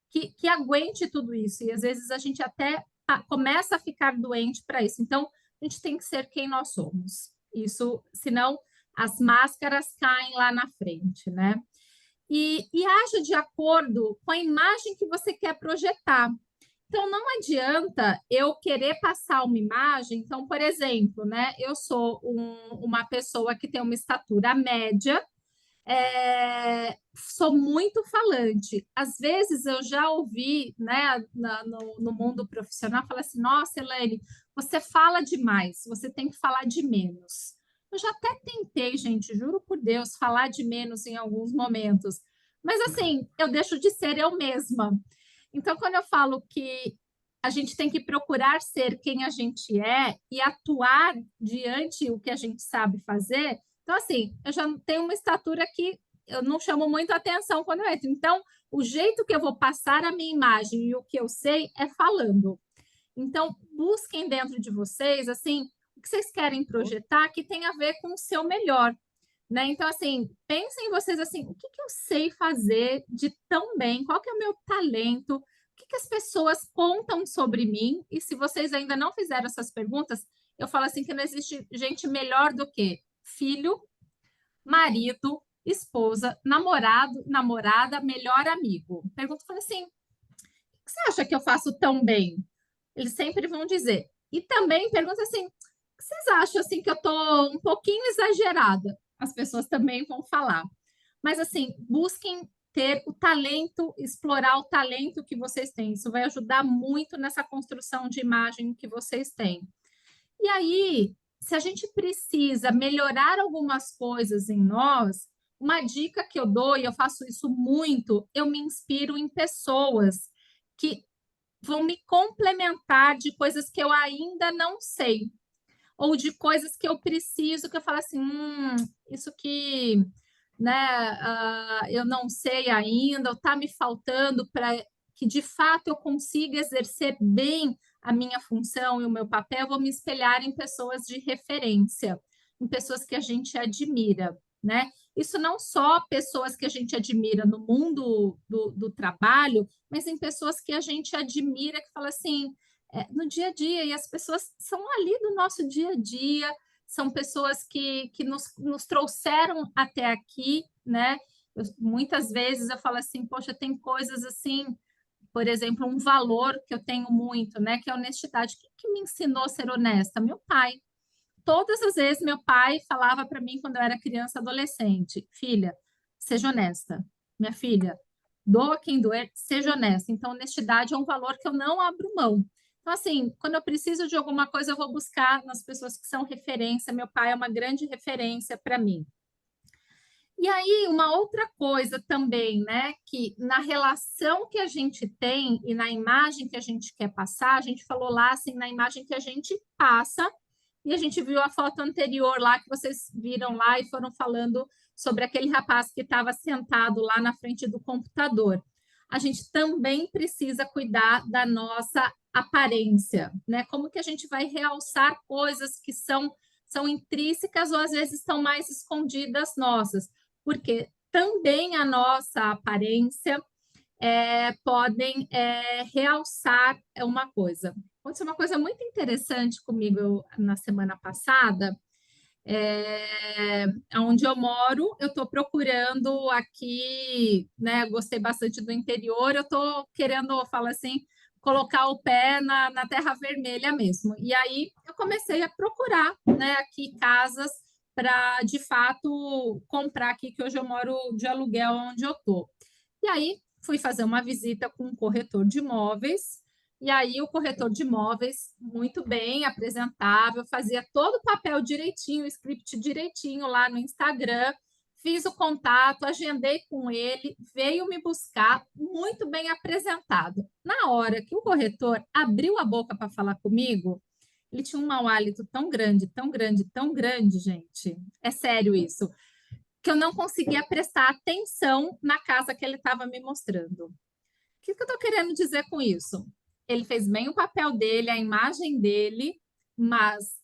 que aguente tudo isso. E às vezes a gente até começa a ficar doente para isso. Então, a gente tem que ser quem nós somos. Isso, senão as máscaras caem lá na frente, né? E haja de acordo com a imagem que você quer projetar. Então, não adianta eu querer passar uma imagem. Então, por exemplo, né, eu sou uma pessoa que tem uma estatura média, sou muito falante. Às vezes eu já ouvi, né, no mundo profissional, falar assim: nossa, Elaine, você fala demais, você tem que falar de menos. Eu já até tentei, gente, juro por Deus, falar de menos em alguns momentos. Mas assim, eu deixo de ser eu mesma. Então, quando eu falo que a gente tem que procurar ser quem a gente é e atuar diante o que a gente sabe fazer, então, assim, eu já tenho uma estatura que eu não chamo muito atenção quando eu entro. Então, o jeito que eu vou passar a minha imagem e o que eu sei é falando. Então, busquem dentro de vocês, assim, o que vocês querem projetar que tem a ver com o seu melhor. Né? Então, assim, pensem em vocês assim, o que eu sei fazer de tão bem, qual que é o meu talento, o que as pessoas contam sobre mim? E se vocês ainda não fizeram essas perguntas, eu falo assim que não existe gente melhor do que filho, marido, esposa, namorado, namorada, melhor amigo. Pergunto, falo assim, o que você acha que eu faço tão bem? Eles sempre vão dizer. E também pergunta assim, o que vocês acham assim que eu estou um pouquinho exagerada? As pessoas também vão falar. Mas assim, busquem ter o talento, explorar o talento que vocês têm. Isso vai ajudar muito nessa construção de imagem que vocês têm. E aí, se a gente precisa melhorar algumas coisas em nós, uma dica que eu dou, e eu faço isso muito, eu me inspiro em pessoas que vão me complementar de coisas que eu ainda não sei, ou de coisas que eu preciso, que eu falo assim, isso que, né, eu não sei ainda, ou está me faltando para que de fato eu consiga exercer bem a minha função e o meu papel, eu vou me espelhar em pessoas de referência, em pessoas que a gente admira, né? Isso não só pessoas que a gente admira no mundo do trabalho, mas em pessoas que a gente admira, que fala assim, no dia a dia, e as pessoas são ali do nosso dia a dia, são pessoas que nos trouxeram até aqui, né? Muitas vezes eu falo assim, poxa, tem coisas assim, por exemplo, um valor que eu tenho muito, né? Que é a honestidade. Quem que me ensinou a ser honesta? Meu pai. Todas as vezes meu pai falava para mim quando eu era criança, adolescente, filha, seja honesta. Minha filha, doa quem doer, seja honesta. Então, honestidade é um valor que eu não abro mão. Então, assim, quando eu preciso de alguma coisa, eu vou buscar nas pessoas que são referência. Meu pai é uma grande referência para mim. E aí, uma outra coisa também, né, que na relação que a gente tem e na imagem que a gente quer passar, a gente falou lá, assim, na imagem que a gente passa, e a gente viu a foto anterior lá, que vocês viram lá e foram falando sobre aquele rapaz que estava sentado lá na frente do computador. A gente também precisa cuidar da nossa aparência, né? Como que a gente vai realçar coisas que são intrínsecas ou às vezes estão mais escondidas nossas, porque também a nossa aparência podem realçar uma coisa. Aconteceu uma coisa muito interessante comigo na semana passada, onde eu moro, eu estou procurando aqui, né? Gostei bastante do interior, eu estou querendo, falar assim, colocar o pé na terra vermelha mesmo. E aí eu comecei a procurar, né, aqui casas para de fato comprar aqui, que hoje eu moro de aluguel onde eu estou. E aí fui fazer uma visita com um corretor de imóveis, e aí o corretor de imóveis, muito bem, apresentável, fazia todo o papel direitinho, o script direitinho lá no Instagram, fiz o contato, agendei com ele, veio me buscar, muito bem apresentado. Na hora que o corretor abriu a boca para falar comigo, ele tinha um mau hálito tão grande, tão grande, tão grande, gente. É sério isso, que eu não conseguia prestar atenção na casa que ele estava me mostrando. O que eu estou querendo dizer com isso? Ele fez bem o papel dele, a imagem dele, mas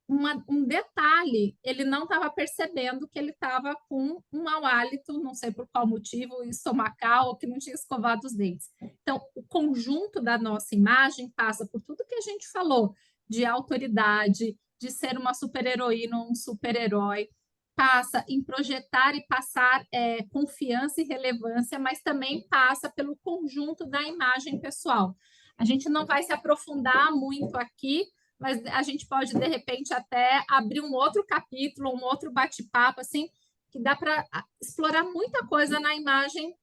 um detalhe, ele não estava percebendo que ele estava com um mau hálito, não sei por qual motivo, estomacal, ou que não tinha escovado os dentes. Então, o conjunto da nossa imagem passa por tudo que a gente falou, de autoridade, de ser uma super-heroína ou um super-herói, passa em projetar e passar confiança e relevância, mas também passa pelo conjunto da imagem pessoal. A gente não vai se aprofundar muito aqui, mas a gente pode, de repente, até abrir um outro capítulo, um outro bate-papo, assim, que dá para explorar muita coisa na imagem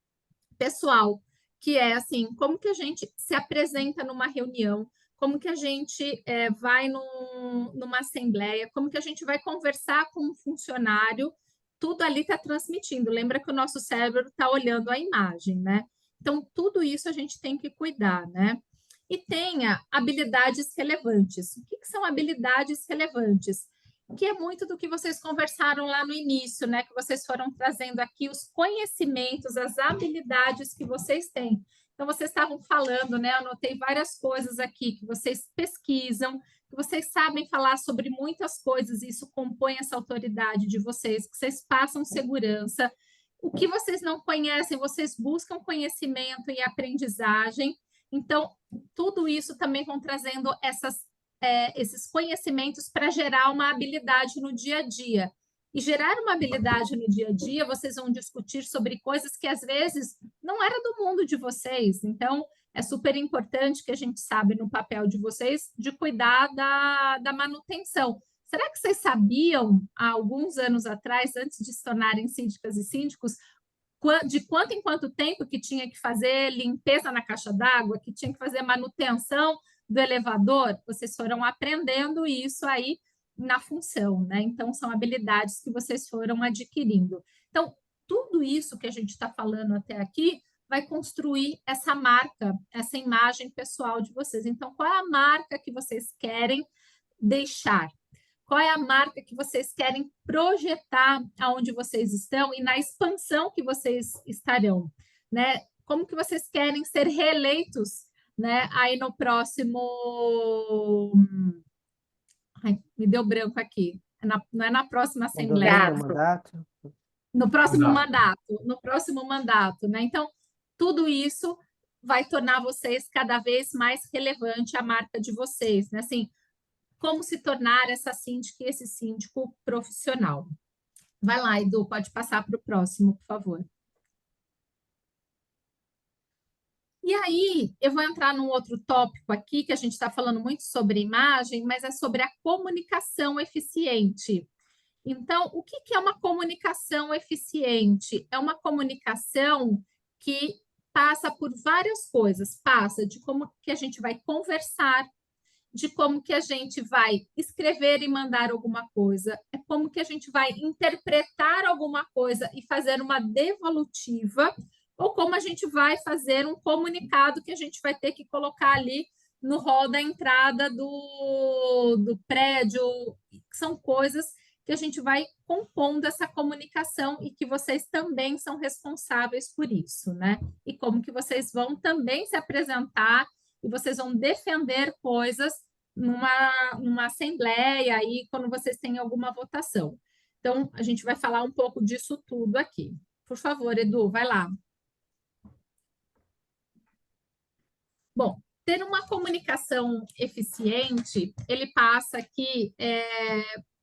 pessoal, que é, assim, como que a gente se apresenta numa reunião, como que a gente vai numa assembleia, como que a gente vai conversar com um funcionário, tudo ali está transmitindo. Lembra que o nosso cérebro está olhando a imagem, né? Então, tudo isso a gente tem que cuidar, né? E tenha habilidades relevantes. O que são habilidades relevantes? Que é muito do que vocês conversaram lá no início, né? Que vocês foram trazendo aqui os conhecimentos, as habilidades que vocês têm. Então, vocês estavam falando, né? Eu anotei várias coisas aqui que vocês pesquisam, que vocês sabem falar sobre muitas coisas, e isso compõe essa autoridade de vocês, que vocês passam segurança. O que vocês não conhecem, vocês buscam conhecimento e aprendizagem. Então, tudo isso também vão trazendo esses conhecimentos para gerar uma habilidade no dia a dia. E gerar uma habilidade no dia a dia, vocês vão discutir sobre coisas que às vezes não era do mundo de vocês. Então, é super importante que a gente sabe no papel de vocês de cuidar da manutenção. Será que vocês sabiam, há alguns anos atrás, antes de se tornarem síndicas e síndicos, de quanto em quanto tempo que tinha que fazer limpeza na caixa d'água, que tinha que fazer manutenção do elevador? Vocês foram aprendendo isso aí na função, né? Então, são habilidades que vocês foram adquirindo. Então, tudo isso que a gente está falando até aqui vai construir essa marca, essa imagem pessoal de vocês. Então, qual é a marca que vocês querem deixar? Qual é a marca que vocês querem projetar aonde vocês estão e na expansão que vocês estarão, né? Como que vocês querem ser reeleitos, né? Aí no próximo... Ai, me deu branco aqui. Não é na próxima Assembleia. Mandato. No próximo Mandato. mandato. No próximo mandato, né? Então, tudo isso vai tornar vocês cada vez mais relevante a marca de vocês, né? Assim, como se tornar essa síndica e esse síndico profissional. Vai lá, Edu, pode passar para o próximo, por favor. E aí, eu vou entrar num outro tópico aqui, que a gente está falando muito sobre imagem, mas é sobre a comunicação eficiente. Então, o que é uma comunicação eficiente? É uma comunicação que passa por várias coisas. Passa de como que a gente vai conversar, de como que a gente vai escrever e mandar alguma coisa, é como que a gente vai interpretar alguma coisa e fazer uma devolutiva, ou como a gente vai fazer um comunicado que a gente vai ter que colocar ali no hall da entrada do prédio. São coisas que a gente vai compondo essa comunicação e que vocês também são responsáveis por isso, né? E como que vocês vão também se apresentar e vocês vão defender coisas numa assembleia aí, quando vocês têm alguma votação. Então, a gente vai falar um pouco disso tudo aqui. Por favor, Edu, vai lá. Bom, ter uma comunicação eficiente, ele passa aqui,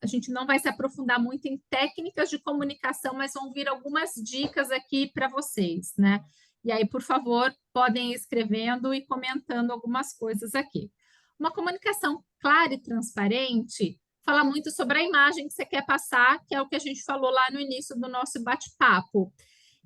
a gente não vai se aprofundar muito em técnicas de comunicação, mas vão vir algumas dicas aqui para vocês, né? E aí, por favor, podem ir escrevendo e comentando algumas coisas aqui. Uma comunicação clara e transparente fala muito sobre a imagem que você quer passar, que é o que a gente falou lá no início do nosso bate-papo.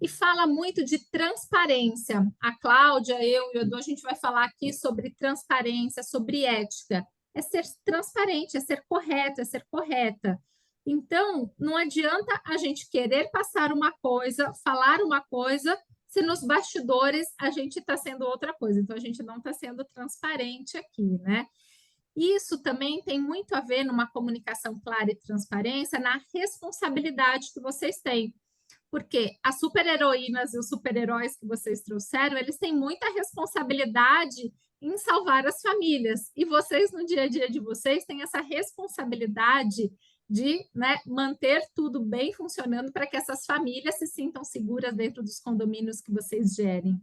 E fala muito de transparência. A Cláudia, eu e o Edu, a gente vai falar aqui sobre transparência, sobre ética. É ser transparente, é ser correto, é ser correta. Então, não adianta a gente querer passar uma coisa, falar uma coisa, se nos bastidores a gente está sendo outra coisa. Então, a gente não está sendo transparente aqui, né? Isso também tem muito a ver numa comunicação clara e transparência, na responsabilidade que vocês têm. Porque as super-heroínas e os super-heróis que vocês trouxeram, eles têm muita responsabilidade em salvar as famílias. E vocês, no dia a dia de vocês, têm essa responsabilidade de, né, manter tudo bem funcionando para que essas famílias se sintam seguras dentro dos condomínios que vocês gerem.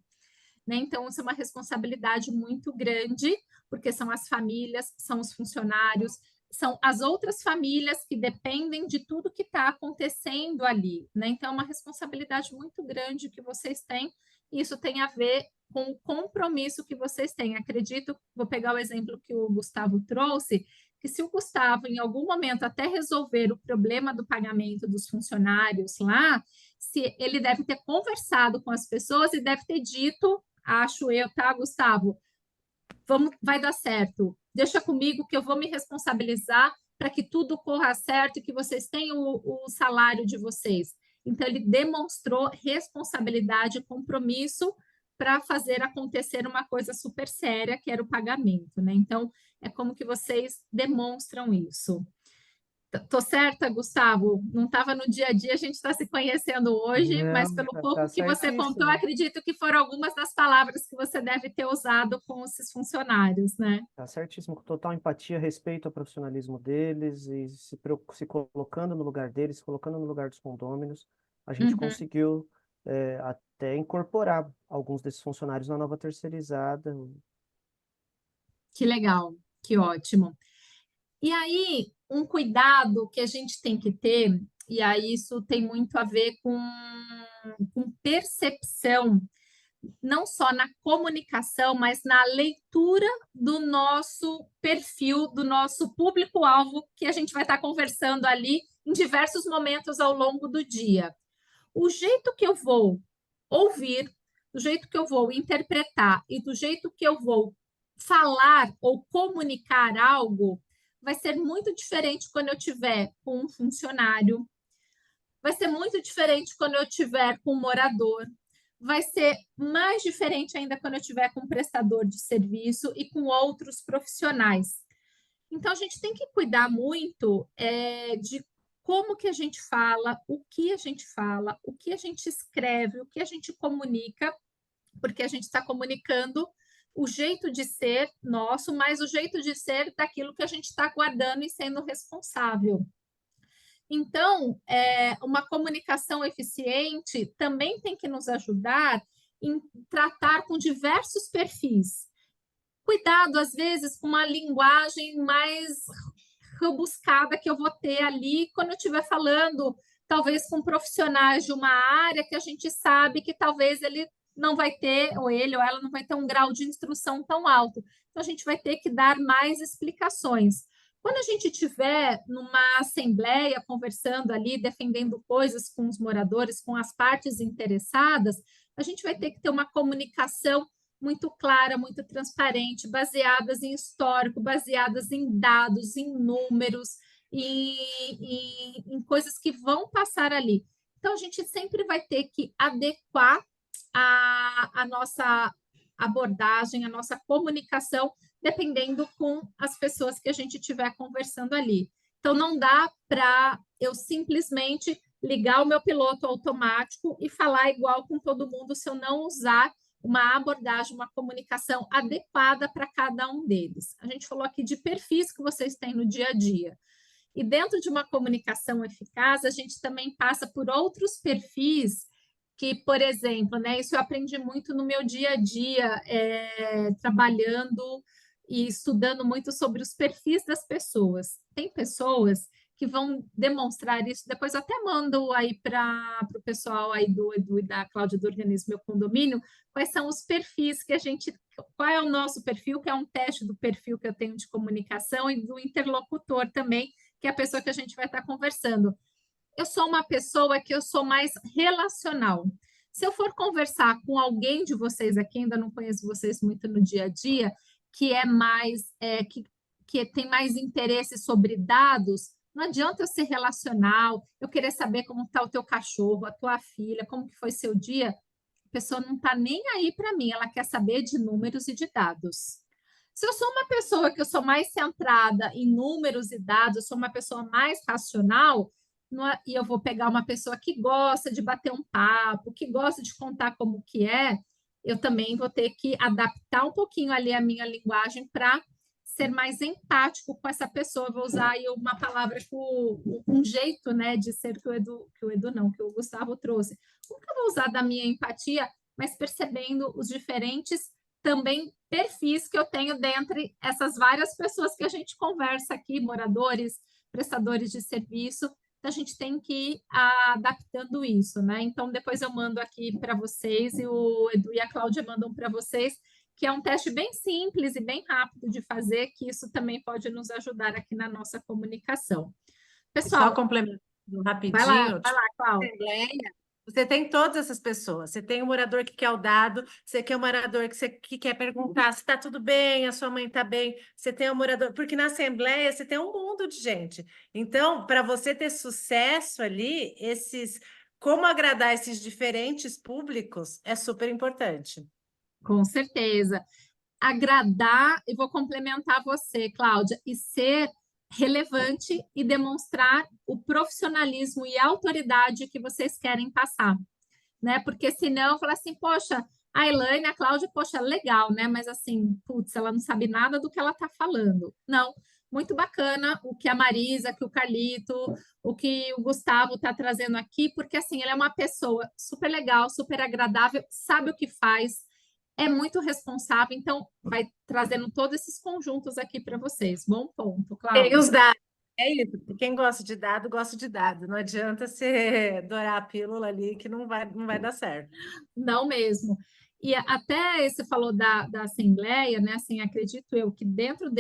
Né? Então, isso é uma responsabilidade muito grande, porque são as famílias, são os funcionários, são as outras famílias que dependem de tudo que está acontecendo ali, né? Então, é uma responsabilidade muito grande que vocês têm, e isso tem a ver com o compromisso que vocês têm. Acredito, vou pegar o exemplo que o Gustavo trouxe, que se o Gustavo, em algum momento, até resolver o problema do pagamento dos funcionários lá, se ele deve ter conversado com as pessoas e deve ter dito, acho eu, tá, Gustavo? Vai dar certo. Deixa comigo que eu vou me responsabilizar para que tudo corra certo e que vocês tenham o salário de vocês. Então, ele demonstrou responsabilidade e compromisso para fazer acontecer uma coisa super séria, que era o pagamento, né? Então, é como que vocês demonstram isso. Tô certa, Gustavo? Não estava no dia a dia, a gente está se conhecendo hoje, mas pelo pouco que você contou, acredito que foram algumas das palavras que você deve ter usado com esses funcionários, né? Tá certíssimo, com total empatia, respeito ao profissionalismo deles e se colocando no lugar deles, se colocando no lugar dos condôminos, a gente conseguiu até incorporar alguns desses funcionários na nova terceirizada, Que legal, que ótimo. E aí, um cuidado que a gente tem que ter, e aí isso tem muito a ver com percepção, não só na comunicação, mas na leitura do nosso perfil, do nosso público-alvo, que a gente vai estar conversando ali em diversos momentos ao longo do dia. O jeito que eu vou ouvir, do jeito que eu vou interpretar e do jeito que eu vou falar ou comunicar algo vai ser muito diferente quando eu tiver com um funcionário, vai ser muito diferente quando eu tiver com um morador, vai ser mais diferente ainda quando eu tiver com um prestador de serviço e com outros profissionais. Então, a gente tem que cuidar muito de como que a gente fala, o que a gente fala, o que a gente escreve, o que a gente comunica, porque a gente está comunicando o jeito de ser nosso, mas o jeito de ser daquilo que a gente está guardando e sendo responsável. Então, uma comunicação eficiente também tem que nos ajudar em tratar com diversos perfis. Cuidado, às vezes, com uma linguagem mais rebuscada que eu vou ter ali quando eu estiver falando, talvez com profissionais de uma área que a gente sabe que talvez ele não vai ter, ou ele ou ela não vai ter um grau de instrução tão alto. Então, a gente vai ter que dar mais explicações. Quando a gente estiver numa assembleia, conversando ali, defendendo coisas com os moradores, com as partes interessadas, a gente vai ter que ter uma comunicação muito clara, muito transparente, baseadas em histórico, baseadas em dados, em números, em coisas que vão passar ali. Então, a gente sempre vai ter que adequar a nossa abordagem, a nossa comunicação, dependendo com as pessoas que a gente estiver conversando ali. Então, não dá para eu simplesmente ligar o meu piloto automático e falar igual com todo mundo se eu não usar uma abordagem, uma comunicação adequada para cada um deles. A gente falou aqui de perfis que vocês têm no dia a dia. E dentro de uma comunicação eficaz, a gente também passa por outros perfis que, por exemplo, né, isso eu aprendi muito no meu dia a dia, trabalhando e estudando muito sobre os perfis das pessoas. Tem pessoas que vão demonstrar isso, depois eu até mando aí para o pessoal aí do Edu e da Cláudia do Organismo Meu Condomínio, quais são os perfis que a gente, qual é o nosso perfil, que é um teste do perfil que eu tenho de comunicação e do interlocutor também, que é a pessoa que a gente vai estar conversando. Eu sou uma pessoa que eu sou mais relacional. Se eu for conversar com alguém de vocês aqui, ainda não conheço vocês muito no dia a dia, que é mais, que tem mais interesse sobre dados, não adianta eu ser relacional, eu querer saber como está o teu cachorro, a tua filha, como que foi seu dia. A pessoa não está nem aí para mim, ela quer saber de números e de dados. Se eu sou uma pessoa que eu sou mais centrada em números e dados, eu sou uma pessoa mais racional, e eu vou pegar uma pessoa que gosta de bater um papo, que gosta de contar como que eu também vou ter que adaptar um pouquinho ali a minha linguagem para ser mais empático com essa pessoa. Vou usar aí uma palavra, um jeito, né, de ser que o Gustavo trouxe. Como que eu vou usar da minha empatia, mas percebendo os diferentes também perfis que eu tenho dentre essas várias pessoas que a gente conversa aqui, moradores, prestadores de serviço. Então, a gente tem que ir adaptando isso, né? Então, depois eu mando aqui para vocês e o Edu e a Cláudia mandam para vocês, que é um teste bem simples e bem rápido de fazer, que isso também pode nos ajudar aqui na nossa comunicação. Pessoal, só complementando rapidinho, vai lá, Cláudia. Você tem todas essas pessoas. Você tem o morador que quer o dado, você quer o morador que quer perguntar se está tudo bem, a sua mãe está bem. Você tem o morador, porque na assembleia você tem um mundo de gente. Então, para você ter sucesso ali, como agradar esses diferentes públicos é super importante. Com certeza. Agradar, e vou complementar você, Cláudia, e ser relevante e demonstrar o profissionalismo e a autoridade que vocês querem passar, né? Porque senão, falar assim, poxa, a Elaine, a Cláudia, poxa, legal, né? Mas assim, putz, ela não sabe nada do que ela está falando. Não, muito bacana o que a Marisa, que o Carlito, o que o Gustavo está trazendo aqui, porque assim, ele é uma pessoa super legal, super agradável, sabe o que faz, é muito responsável, então vai trazendo todos esses conjuntos aqui para vocês. Bom ponto, Tem Cláudia. os dados. É isso. Quem gosta de dado, gosta de dado. Não adianta você dourar a pílula ali que não vai dar certo. Não mesmo. E até você falou da Assembleia, né? Assim, acredito eu que dentro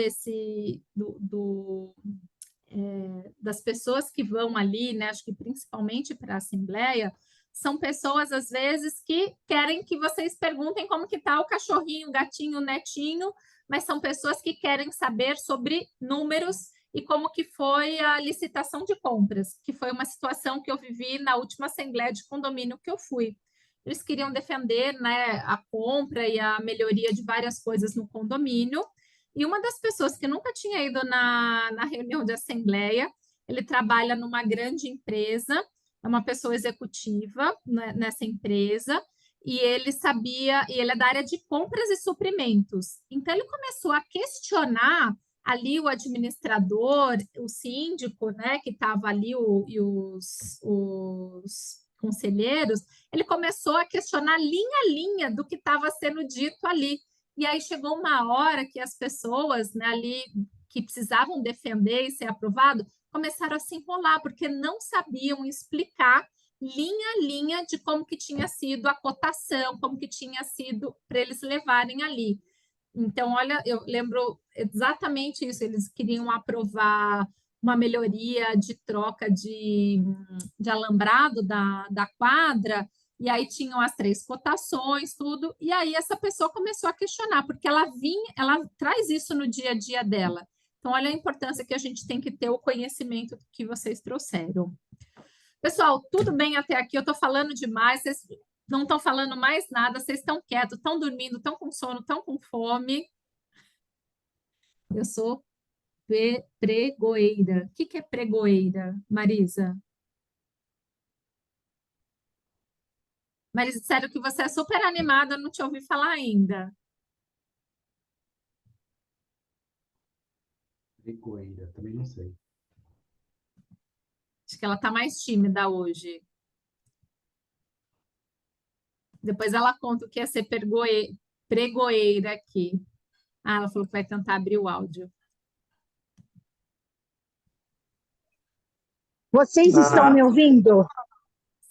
das pessoas que vão ali, né? Acho que principalmente para a Assembleia, são pessoas, às vezes, que querem que vocês perguntem como que está o cachorrinho, o gatinho, o netinho, mas são pessoas que querem saber sobre números e como que foi a licitação de compras, que foi uma situação que eu vivi na última Assembleia de Condomínio que eu fui. Eles queriam defender, né, a compra e a melhoria de várias coisas no condomínio, e uma das pessoas que nunca tinha ido na reunião de assembleia, ele trabalha numa grande empresa, é uma pessoa executiva, né, nessa empresa, e ele sabia, e ele é da área de compras e suprimentos. Então, ele começou a questionar ali o administrador, o síndico, né, que estava ali, e os conselheiros, ele começou a questionar linha a linha do que estava sendo dito ali. E aí chegou uma hora que as pessoas, né, ali que precisavam defender e ser aprovado, começaram a se enrolar, porque não sabiam explicar linha a linha de como que tinha sido a cotação, como que tinha sido para eles levarem ali. Então, olha, eu lembro exatamente isso, eles queriam aprovar uma melhoria de troca de alambrado da quadra, e aí tinham as 3 cotações, tudo, e aí essa pessoa começou a questionar, porque ela traz isso no dia a dia dela. Então, olha a importância que a gente tem que ter o conhecimento que vocês trouxeram. Pessoal, tudo bem até aqui? Eu estou falando demais, vocês não estão falando mais nada, vocês estão quietos, estão dormindo, estão com sono, estão com fome. Eu sou pregoeira. O que é pregoeira, Marisa? Marisa, sério que você é super animada, eu não te ouvi falar ainda. Pregoeira, também não sei. Acho que ela está mais tímida hoje. Depois ela conta o que é ser pregoeira aqui. Ah, ela falou que vai tentar abrir o áudio. Vocês estão me ouvindo?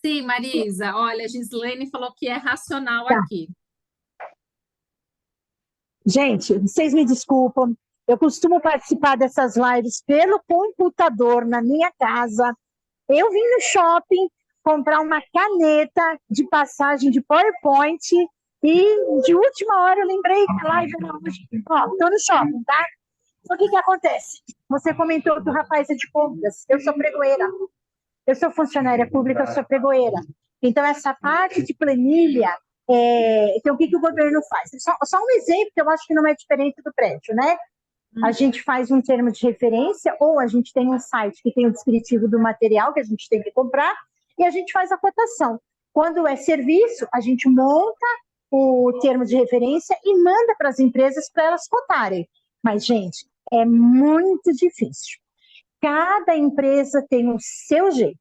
Sim, Marisa. Olha, a Gislaine falou que é racional Tá. aqui. Gente, vocês me desculpam. Eu costumo participar dessas lives pelo computador na minha casa. Eu vim no shopping comprar uma caneta de passagem de PowerPoint e de última hora eu lembrei que a live era hoje. Ó, estou no shopping, tá? Então, o que acontece? Você comentou que o rapaz é de compras. Eu sou pregoeira. Eu sou funcionária pública, eu sou pregoeira. Então, essa parte de planilha, então, o que o governo faz? Só um exemplo que eu acho que não é diferente do prédio, né? A gente faz um termo de referência, ou a gente tem um site que tem o descritivo do material que a gente tem que comprar, e a gente faz a cotação. Quando é serviço, a gente monta o termo de referência e manda para as empresas para elas cotarem. Mas, gente, é muito difícil. Cada empresa tem o seu jeito.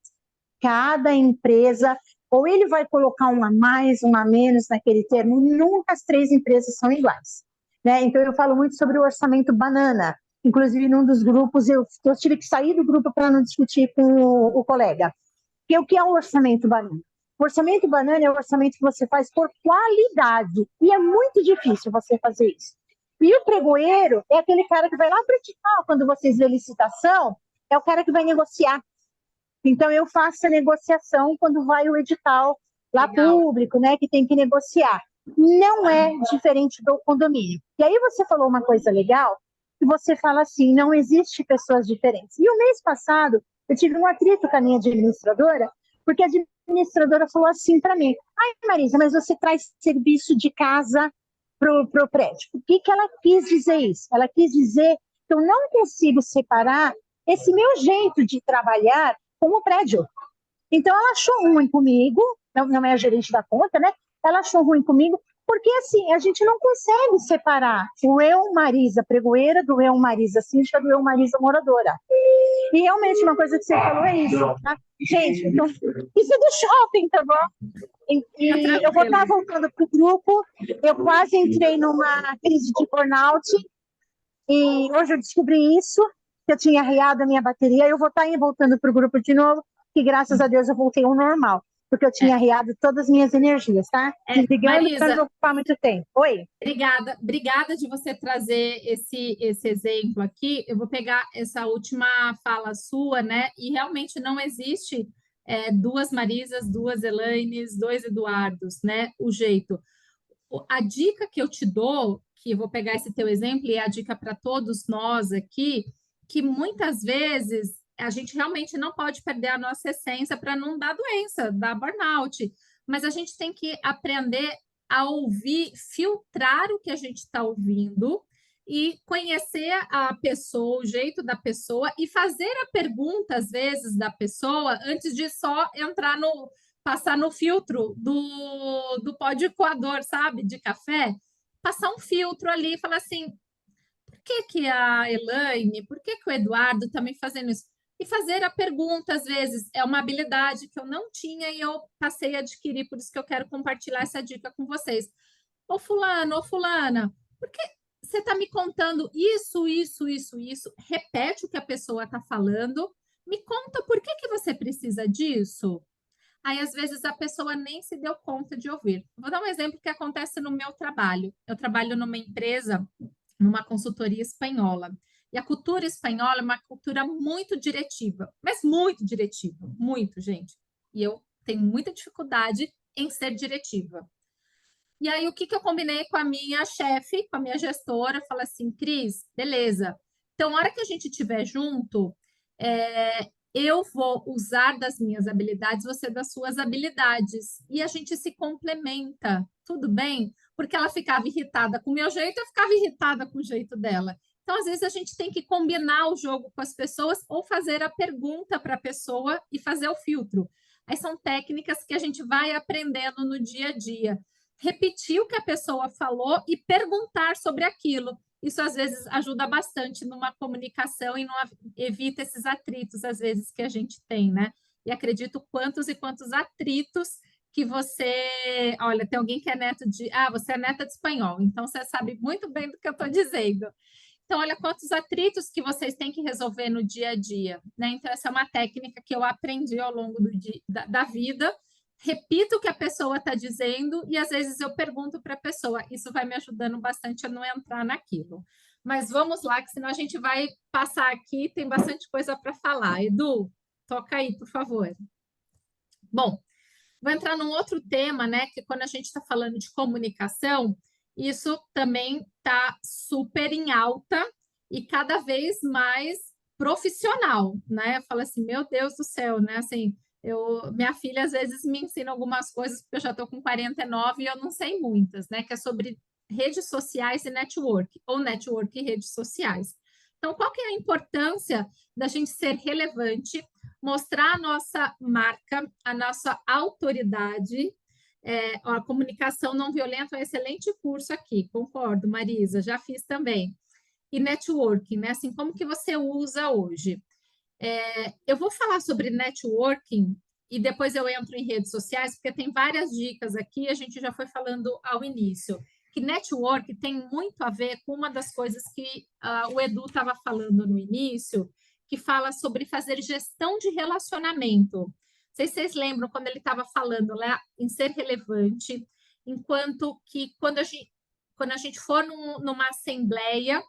Cada empresa, ou ele vai colocar um a mais, um a menos naquele termo, nunca as 3 empresas são iguais. Né? Então, eu falo muito sobre o orçamento banana. Inclusive, num dos grupos, eu tive que sair do grupo para não discutir com o colega. Porque o que é o orçamento banana? O orçamento banana é o orçamento que você faz por qualidade. E é muito difícil você fazer isso. E o pregoeiro é aquele cara que vai lá para o edital, quando vocês vê licitação, é o cara que vai negociar. Então, eu faço a negociação quando vai o edital lá público, né, que tem que negociar. Não é diferente do condomínio. E aí você falou uma coisa legal, que você fala assim, não existe pessoas diferentes. E o mês passado, eu tive um atrito com a minha administradora, porque a administradora falou assim para mim, ai, Marisa, mas você traz serviço de casa pro prédio. O que ela quis dizer isso? Ela quis dizer que eu não consigo separar esse meu jeito de trabalhar com o prédio. Então, ela achou ruim comigo, não é a gerente da conta, né? Ela achou ruim comigo, porque, assim, a gente não consegue separar o eu, Marisa pregoeira, do eu, Marisa síndica, do eu, Marisa moradora. E, realmente, uma coisa que você falou é isso, tá? Gente, então, isso é do shopping, tá bom? E eu vou estar voltando para o grupo. Eu quase entrei numa crise de burnout e hoje eu descobri isso, que eu tinha arriado a minha bateria. Eu vou estar voltando para o grupo de novo, que graças a Deus eu voltei ao normal, porque eu tinha arriado todas as minhas energias, tá? Desligando para não ocupar muito tempo. Oi? Obrigada de você trazer esse exemplo aqui. Eu vou pegar essa última fala sua, né? E realmente não existe duas Marisas, duas Elaines, dois Eduardos, né? O jeito. A dica que eu te dou, que eu vou pegar esse teu exemplo, e é a dica para todos nós aqui, que muitas vezes a gente realmente não pode perder a nossa essência para não dar doença, dar burnout. Mas a gente tem que aprender a ouvir, filtrar o que a gente está ouvindo e conhecer a pessoa, o jeito da pessoa e fazer a pergunta, às vezes, da pessoa antes de só entrar passar no filtro do pó de coador, sabe, de café, passar um filtro ali e falar assim, por que a Elaine, por que o Eduardo está me fazendo isso? E fazer a pergunta, às vezes, é uma habilidade que eu não tinha e eu passei a adquirir, por isso que eu quero compartilhar essa dica com vocês. Ô fulano, ô fulana, por que você está me contando isso? Repete o que a pessoa está falando, me conta por que você precisa disso? Aí, às vezes, a pessoa nem se deu conta de ouvir. Vou dar um exemplo que acontece no meu trabalho. Eu trabalho numa empresa, numa consultoria espanhola. E a cultura espanhola é uma cultura muito diretiva, mas muito diretiva, muito, gente. E eu tenho muita dificuldade em ser diretiva. E aí, o que eu combinei com a minha chefe, com a minha gestora? Eu falei assim, Cris, beleza. Então, na hora que a gente estiver junto, eu vou usar das minhas habilidades, você das suas habilidades. E a gente se complementa, tudo bem? Porque ela ficava irritada com o meu jeito, eu ficava irritada com o jeito dela. Então, às vezes, a gente tem que combinar o jogo com as pessoas ou fazer a pergunta para a pessoa e fazer o filtro. Aí são técnicas que a gente vai aprendendo no dia a dia. Repetir o que a pessoa falou e perguntar sobre aquilo. Isso, às vezes, ajuda bastante numa comunicação e não evita esses atritos, às vezes, que a gente tem, né? E acredito quantos e quantos atritos que você... Olha, tem alguém que é neto de... Ah, você é neta de espanhol, então você sabe muito bem do que eu estou dizendo. Então, olha quantos atritos que vocês têm que resolver no dia a dia, né? Então, essa é uma técnica que eu aprendi ao longo da vida. Repito o que a pessoa está dizendo e, às vezes, eu pergunto para a pessoa. Isso vai me ajudando bastante a não entrar naquilo. Mas vamos lá, que senão a gente vai passar aqui, tem bastante coisa para falar. Edu, toca aí, por favor. Bom, vou entrar num outro tema, né? Que quando a gente está falando de comunicação, isso também está super em alta e cada vez mais profissional, né? Eu falo assim, meu Deus do céu, né? Assim, minha filha às vezes me ensina algumas coisas, porque eu já estou com 49 e eu não sei muitas, né? Que é sobre redes sociais e network, ou network e redes sociais. Então, qual que é a importância da gente ser relevante, mostrar a nossa marca, a nossa autoridade? A comunicação não violenta é um excelente curso aqui, concordo, Marisa, já fiz também. E networking, né? Assim, como que você usa hoje? Eu vou falar sobre networking e depois eu entro em redes sociais, porque tem várias dicas aqui, a gente já foi falando ao início, que network tem muito a ver com uma das coisas que o Edu estava falando no início, que fala sobre fazer gestão de relacionamento. Não sei se vocês lembram quando ele estava falando lá em ser relevante, enquanto que quando a gente for numa assembleia,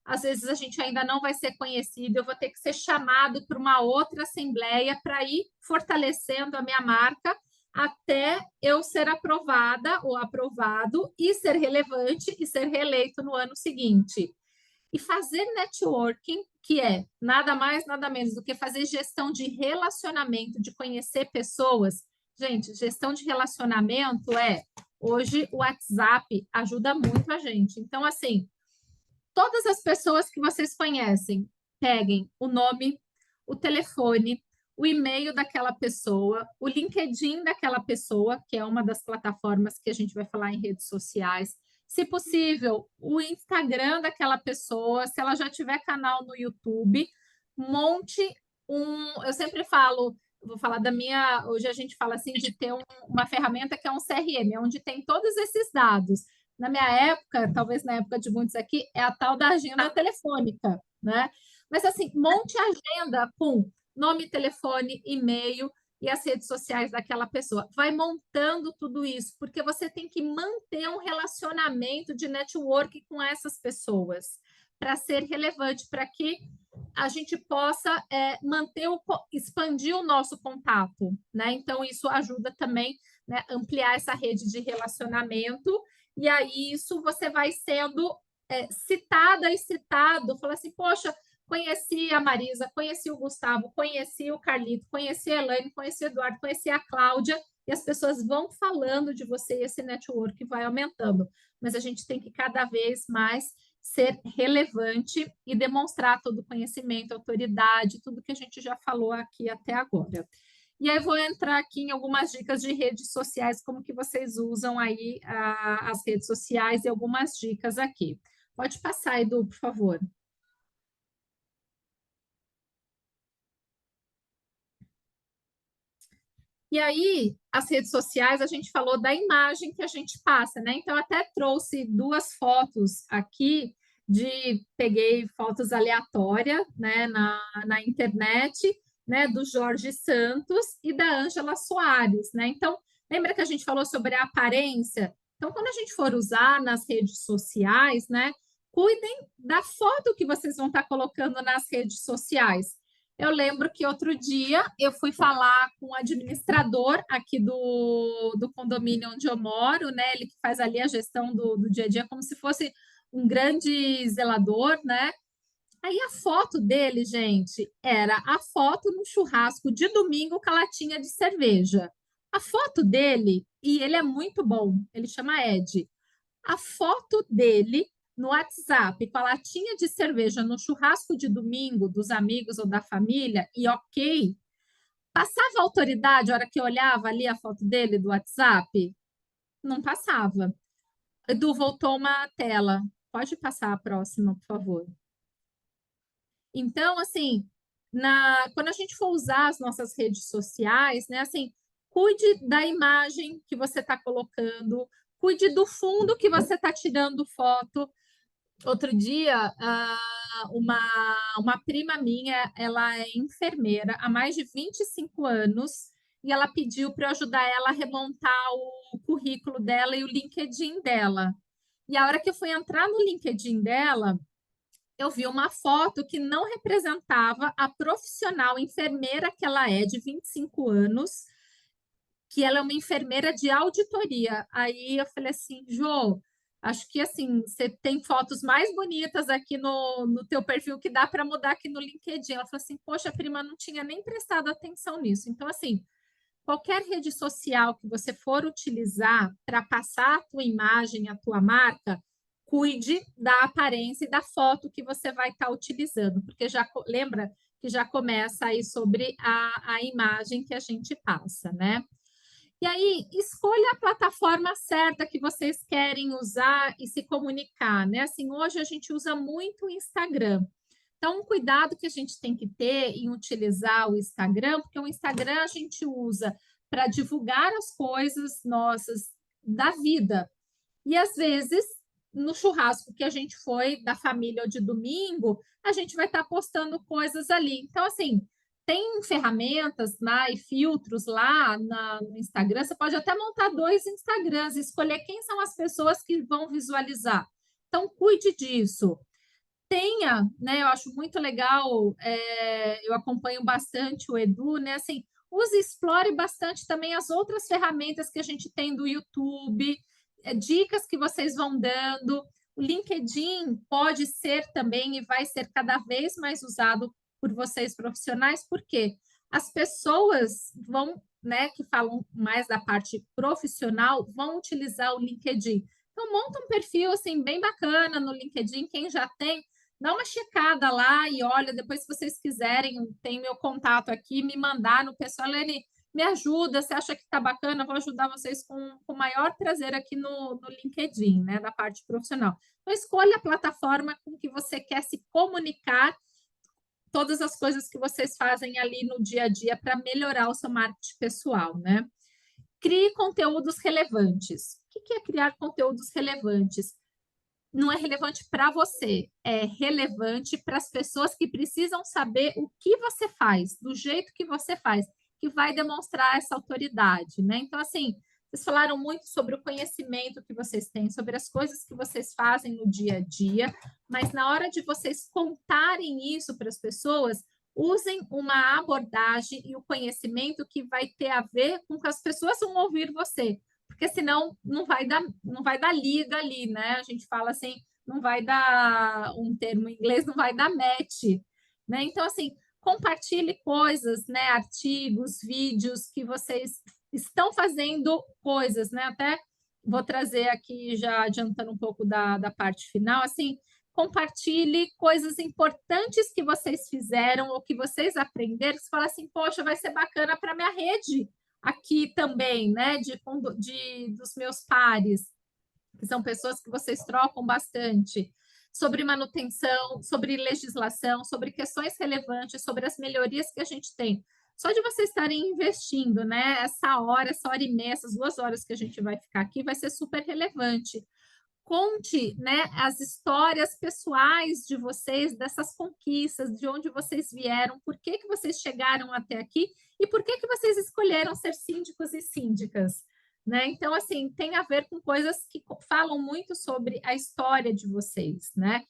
às vezes a gente ainda não vai ser conhecido, eu vou ter que ser chamado para uma outra assembleia para ir fortalecendo a minha marca até eu ser aprovada ou aprovado e ser relevante e ser reeleito no ano seguinte. E fazer networking, que é nada mais, nada menos do que fazer gestão de relacionamento, de conhecer pessoas. Gente, gestão de relacionamento hoje o WhatsApp ajuda muito a gente. Então, assim, todas as pessoas que vocês conhecem, peguem o nome, o telefone, o e-mail daquela pessoa, o LinkedIn daquela pessoa, que é uma das plataformas que a gente vai falar em redes sociais, se possível, o Instagram daquela pessoa, se ela já tiver canal no YouTube, monte eu sempre falo, vou falar da minha, hoje a gente fala assim de ter uma ferramenta que é um CRM, onde tem todos esses dados. Na minha época, talvez na época de muitos aqui, é a tal da agenda telefônica, né? Mas assim, monte a agenda com nome, telefone, e-mail e as redes sociais daquela pessoa. Vai montando tudo isso, porque você tem que manter um relacionamento de network com essas pessoas para ser relevante, para que a gente possa expandir o nosso contato, né? Então, isso ajuda também, né, ampliar essa rede de relacionamento, e aí isso você vai sendo citada e citado, fala assim, poxa, conheci a Marisa, conheci o Gustavo, conheci o Carlito, conheci a Elaine, conheci o Eduardo, conheci a Cláudia, e as pessoas vão falando de você e esse network vai aumentando. Mas a gente tem que cada vez mais ser relevante e demonstrar todo o conhecimento, autoridade, tudo que a gente já falou aqui até agora. E aí vou entrar aqui em algumas dicas de redes sociais, como que vocês usam aí as redes sociais e algumas dicas aqui. Pode passar, Edu, por favor. E aí, as redes sociais, a gente falou da imagem que a gente passa, né? Então, até trouxe duas fotos aqui peguei fotos aleatórias, né, na internet, né, do Jorge Santos e da Ângela Soares, né? Então, lembra que a gente falou sobre a aparência? Então, quando a gente for usar nas redes sociais, né, cuidem da foto que vocês vão estar colocando nas redes sociais. Eu lembro que outro dia eu fui falar com o administrador aqui do condomínio onde eu moro, né? Ele que faz ali a gestão do dia a dia, como se fosse um grande zelador, né? Aí a foto dele, gente, era a foto no churrasco de domingo com a latinha de cerveja. A foto dele, e ele é muito bom, ele chama Ed. A foto dele no WhatsApp com a latinha de cerveja no churrasco de domingo dos amigos ou da família, e ok, passava autoridade a hora que eu olhava ali a foto dele do WhatsApp? Não passava. Edu, voltou uma tela. Pode passar a próxima, por favor. Então, assim, quando a gente for usar as nossas redes sociais, né, assim, cuide da imagem que você está colocando, cuide do fundo que você está tirando foto. Outro dia, uma prima minha, ela é enfermeira há mais de 25 anos e ela pediu para eu ajudar ela a remontar o currículo dela e o LinkedIn dela. E a hora que eu fui entrar no LinkedIn dela, eu vi uma foto que não representava a profissional enfermeira que ela é, de 25 anos, que ela é uma enfermeira de auditoria. Aí eu falei assim, Jô, acho que assim, você tem fotos mais bonitas aqui no teu perfil que dá para mudar aqui no LinkedIn. Ela falou assim, poxa, prima, não tinha nem prestado atenção nisso. Então, assim, qualquer rede social que você for utilizar para passar a tua imagem, a tua marca, cuide da aparência e da foto que você vai estar utilizando, porque já lembra que já começa aí sobre a imagem que a gente passa, né? E aí, escolha a plataforma certa que vocês querem usar e se comunicar, né? Assim, hoje a gente usa muito o Instagram. Então, um cuidado que a gente tem que ter em utilizar o Instagram, porque o Instagram a gente usa para divulgar as coisas nossas da vida. E às vezes, no churrasco que a gente foi da família ou de domingo, a gente vai estar postando coisas ali. Então, assim, tem ferramentas, né, e filtros lá no Instagram. Você pode até montar 2 Instagrams, escolher quem são as pessoas que vão visualizar. Então, cuide disso. Tenha, né? Eu acho muito legal, eu acompanho bastante o Edu, né? Assim, explore bastante também as outras ferramentas que a gente tem do YouTube, dicas que vocês vão dando. O LinkedIn pode ser também e vai ser cada vez mais usado por vocês profissionais, porque as pessoas vão, né, que falam mais da parte profissional, vão utilizar o LinkedIn. Então, monta um perfil assim bem bacana no LinkedIn, quem já tem, dá uma checada lá e olha, depois se vocês quiserem, tem meu contato aqui, me mandar no pessoal, Lene, me ajuda, você acha que está bacana, eu vou ajudar vocês com o maior prazer aqui no LinkedIn, né, da parte profissional. Então, escolha a plataforma com que você quer se comunicar todas as coisas que vocês fazem ali no dia a dia para melhorar o seu marketing pessoal, né? Crie conteúdos relevantes. O que é criar conteúdos relevantes? Não é relevante para você, é relevante para as pessoas que precisam saber o que você faz, do jeito que você faz, que vai demonstrar essa autoridade, né? Então, assim, vocês falaram muito sobre o conhecimento que vocês têm, sobre as coisas que vocês fazem no dia a dia, mas na hora de vocês contarem isso para as pessoas, usem uma abordagem e o conhecimento que vai ter a ver com que as pessoas vão ouvir você, porque senão não vai dar liga ali, né? A gente fala assim, não vai dar um termo em inglês, não vai dar match, né? Então, assim, compartilhe coisas, né? Artigos, vídeos que vocês estão fazendo coisas, né? Até vou trazer aqui, já adiantando um pouco da parte final, assim, compartilhe coisas importantes que vocês fizeram ou que vocês aprenderam, você fala assim, poxa, vai ser bacana para minha rede aqui também, né, dos meus pares, que são pessoas que vocês trocam bastante, sobre manutenção, sobre legislação, sobre questões relevantes, sobre as melhorias que a gente tem. Só de vocês estarem investindo, né, essa hora e meia, essas 2 horas que a gente vai ficar aqui, vai ser super relevante. Conte, né, as histórias pessoais de vocês, dessas conquistas, de onde vocês vieram, por que vocês chegaram até aqui e por que vocês escolheram ser síndicos e síndicas, né? Então, assim, tem a ver com coisas que falam muito sobre a história de vocês, né?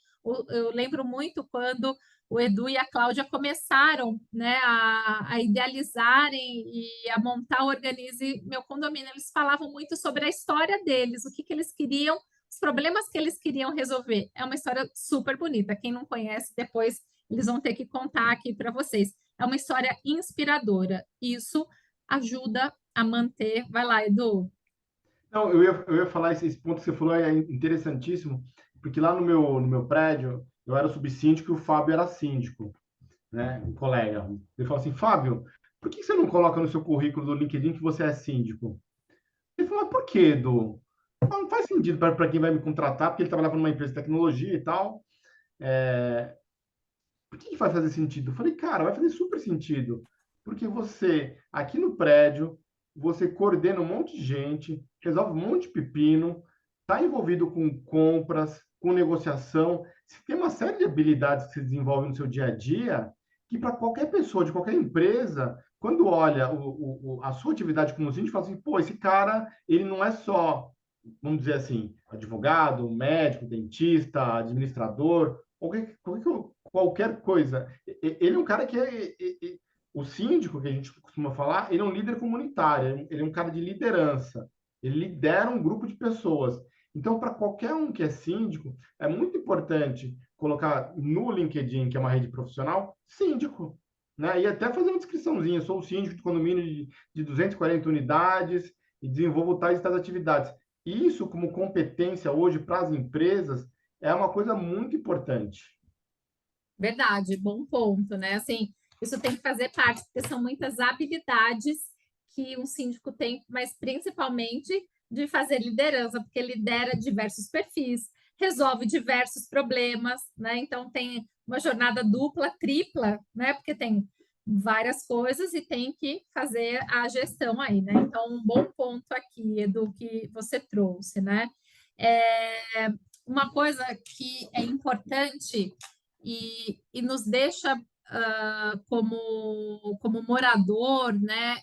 Eu lembro muito quando o Edu e a Cláudia começaram, né, a idealizarem e a montar o Organize Meu Condomínio. Eles falavam muito sobre a história deles, o que eles queriam, os problemas que eles queriam resolver. É uma história super bonita. Quem não conhece, depois eles vão ter que contar aqui para vocês. É uma história inspiradora. Isso ajuda a manter. Vai lá, Edu. Não, eu ia falar esse ponto que você falou é interessantíssimo, porque lá no meu prédio eu era subsíndico e o Fábio era síndico, né? Um colega. Ele falou assim, Fábio, por que você não coloca no seu currículo do LinkedIn que você é síndico? Ele falou, mas por quê, Edu? Não faz sentido para quem vai me contratar, porque ele trabalhava numa empresa de tecnologia e tal. Por que vai fazer sentido? Eu falei, cara, vai fazer super sentido. Porque você, aqui no prédio, você coordena um monte de gente, resolve um monte de pepino, está envolvido com compras, com negociação. Você tem uma série de habilidades que você desenvolve no seu dia a dia, que para qualquer pessoa, de qualquer empresa, quando olha a sua atividade como síndico, fala assim, pô, esse cara, ele não é só, vamos dizer assim, advogado, médico, dentista, administrador, qualquer coisa. Ele é um cara que o síndico, que a gente costuma falar, ele é um líder comunitário, ele é um cara de liderança. Ele lidera um grupo de pessoas. Então, para qualquer um que é síndico, é muito importante colocar no LinkedIn, que é uma rede profissional, síndico. Né? E até fazer uma descriçãozinha. Sou o síndico de condomínio de 240 unidades e desenvolvo tais atividades. Isso, como competência hoje para as empresas, é uma coisa muito importante. Verdade, bom ponto, né? Assim, isso tem que fazer parte, porque são muitas habilidades que um síndico tem, mas principalmente de fazer liderança, porque lidera diversos perfis, resolve diversos problemas, né? Então tem uma jornada dupla, tripla, né? Porque tem várias coisas e tem que fazer a gestão aí, né? Então, um bom ponto aqui, Edu, que você trouxe, né? Uma coisa que é importante e nos deixa como morador, né,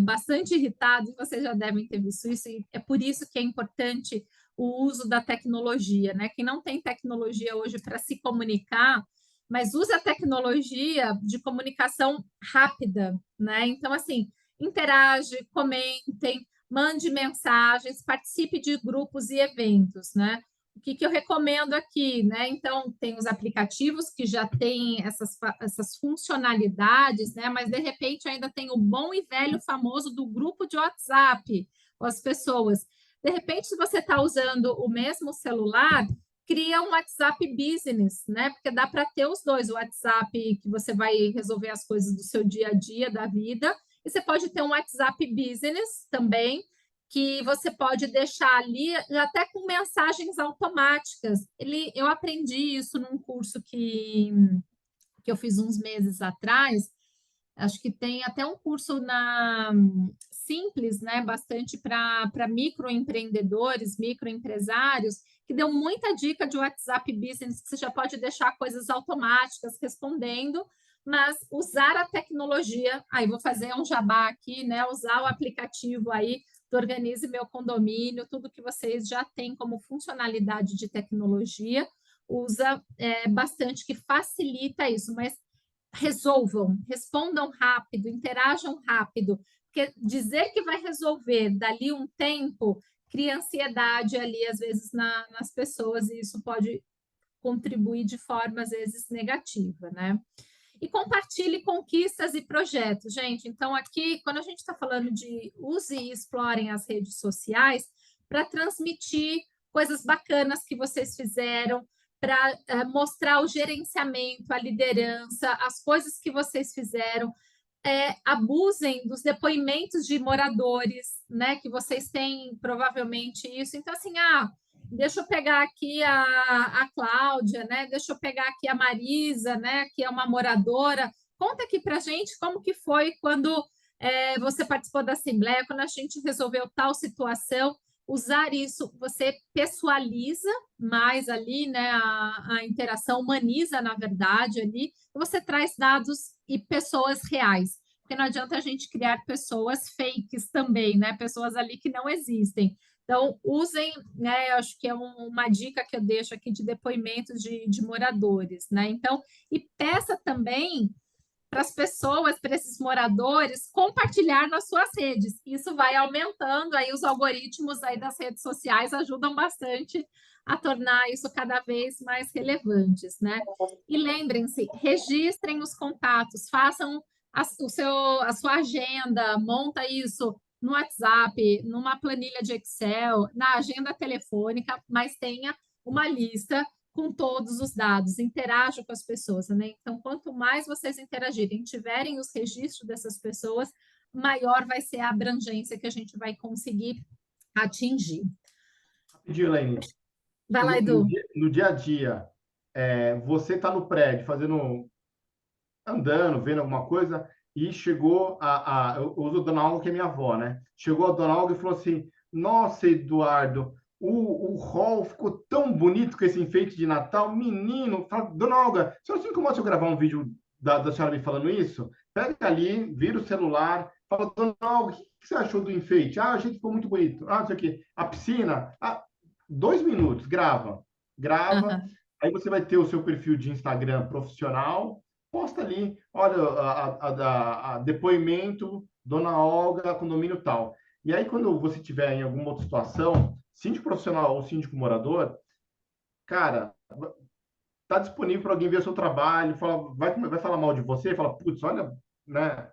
bastante irritado, e vocês já devem ter visto isso, e é por isso que é importante o uso da tecnologia, né? Quem não tem tecnologia hoje para se comunicar, mas usa a tecnologia de comunicação rápida, né? Então, assim, interage, comentem, mande mensagens, participe de grupos e eventos, né? O que eu recomendo aqui, né? Então, tem os aplicativos que já têm essas funcionalidades, né? Mas, de repente, ainda tem o bom e velho famoso do grupo de WhatsApp, com as pessoas. De repente, se você está usando o mesmo celular, cria um WhatsApp Business, né? Porque dá para ter os dois, o WhatsApp que você vai resolver as coisas do seu dia a dia, da vida, e você pode ter um WhatsApp Business também, que você pode deixar ali até com mensagens automáticas. Eu aprendi isso num curso que que eu fiz uns meses atrás. Acho que tem até um curso na Simples, né? Bastante para microempreendedores, microempresários, que deu muita dica de WhatsApp Business, que você já pode deixar coisas automáticas respondendo, mas usar a tecnologia, aí vou fazer um jabá aqui, né? Usar o aplicativo aí do Organize Meu Condomínio, tudo que vocês já têm como funcionalidade de tecnologia, usa bastante, que facilita isso, mas resolvam, respondam rápido, interajam rápido, porque dizer que vai resolver dali um tempo cria ansiedade ali, às vezes, nas pessoas, e isso pode contribuir de forma, às vezes, negativa, né? E compartilhe conquistas e projetos, gente. Então, aqui, quando a gente está falando de use e explorem as redes sociais para transmitir coisas bacanas que vocês fizeram, para mostrar o gerenciamento, a liderança, as coisas que vocês fizeram. Abusem dos depoimentos de moradores, né? Que vocês têm provavelmente isso. Então, assim, deixa eu pegar aqui a Cláudia, né? Deixa eu pegar aqui a Marisa, né? Que é uma moradora. Conta aqui para a gente como que foi quando você participou da Assembleia, quando a gente resolveu tal situação. Usar isso, você pessoaliza mais ali, né? A interação, humaniza, na verdade, ali. E você traz dados e pessoas reais. Porque não adianta a gente criar pessoas fakes também, né? Pessoas ali que não existem. Então, usem, né? Eu acho que é uma dica que eu deixo aqui de depoimentos de moradores, né? Então, e peça também para as pessoas, para esses moradores, compartilhar nas suas redes. Isso vai aumentando, aí os algoritmos aí das redes sociais ajudam bastante a tornar isso cada vez mais relevantes, né? E lembrem-se, registrem os contatos, façam a sua agenda, monta isso no WhatsApp, numa planilha de Excel, na agenda telefônica, mas tenha uma lista com todos os dados, interajam com as pessoas, né? Então, quanto mais vocês interagirem, tiverem os registros dessas pessoas, maior vai ser a abrangência que a gente vai conseguir atingir. Rapidinho, Elaine. Vai lá, Edu. No dia a dia, você está no prédio, andando, vendo alguma coisa, e chegou eu uso a Dona Olga, que é minha avó, né? Chegou a Dona Olga e falou assim: nossa, Eduardo, o hall ficou tão bonito com esse enfeite de Natal. Menino, fala, Dona Olga, a senhora se incomoda se eu gravar um vídeo da senhora me falando isso? Pega ali, vira o celular, fala, Dona Olga, o que você achou do enfeite? Achei que ficou muito bonito. Não sei o quê. A piscina, 2 minutos, grava. Uhum. Aí você vai ter o seu perfil de Instagram profissional, posta ali, olha, a depoimento, Dona Olga, condomínio tal. E aí, quando você tiver em alguma outra situação, síndico profissional ou síndico morador, cara, tá disponível para alguém ver o seu trabalho, vai falar mal de você, fala, putz, olha, né?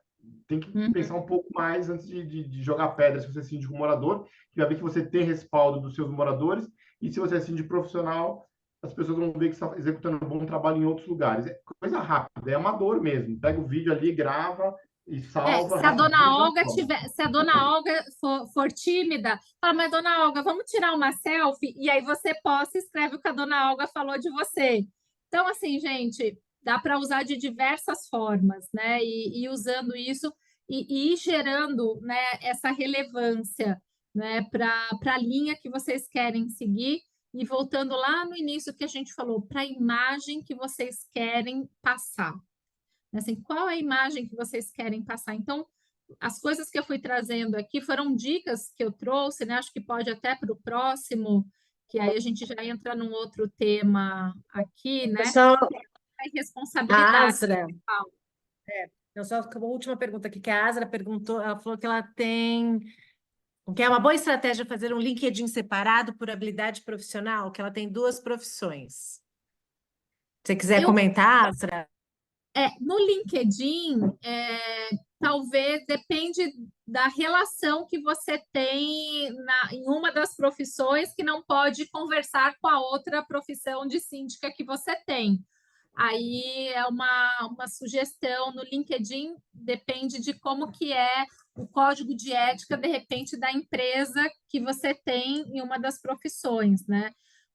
Tem que pensar um pouco mais antes de jogar pedra se você é síndico morador, que vai ver que você tem respaldo dos seus moradores, e se você é síndico profissional, as pessoas vão ver que você está executando um bom trabalho em outros lugares. É coisa rápida, é amador mesmo. Pega o vídeo ali, grava e salva. Se a Dona Olga for tímida, fala, mas Dona Olga, vamos tirar uma selfie? E aí você posta e escreve o que a Dona Olga falou de você. Então, assim, gente, dá para usar de diversas formas, né? E usando isso e ir gerando, né, essa relevância, né, para a linha que vocês querem seguir. E voltando lá no início que a gente falou, para a imagem que vocês querem passar. Assim, qual é a imagem que vocês querem passar? Então, as coisas que eu fui trazendo aqui foram dicas que eu trouxe, né? Acho que pode até para o próximo, que aí a gente já entra num outro tema aqui, né? Só responsabilidade. Asra. Eu só uma última pergunta aqui que a Asra perguntou, ela falou que ela tem que é uma boa estratégia fazer um LinkedIn separado por habilidade profissional, que ela tem 2 profissões. Se você quiser comentar, Asra. No LinkedIn, talvez depende da relação que você tem em uma das profissões que não pode conversar com a outra profissão de síndica que você tem. Aí é uma sugestão no LinkedIn, depende de como que é o código de ética, de repente, da empresa que você tem em uma das profissões, né?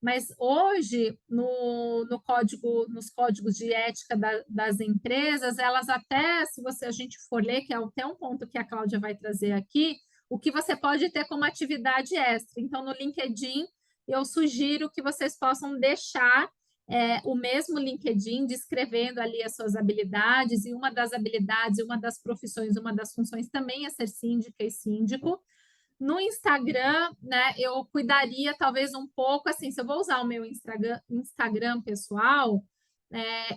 mas hoje, no código, nos códigos de ética das empresas, elas até, se a gente for ler, que é até um ponto que a Cláudia vai trazer aqui, o que você pode ter como atividade extra. Então, no LinkedIn, eu sugiro que vocês possam deixar o mesmo LinkedIn descrevendo ali as suas habilidades, e uma das habilidades, uma das profissões, uma das funções também é ser síndica e síndico. No Instagram, né, eu cuidaria talvez um pouco, assim, se eu vou usar o meu Instagram pessoal,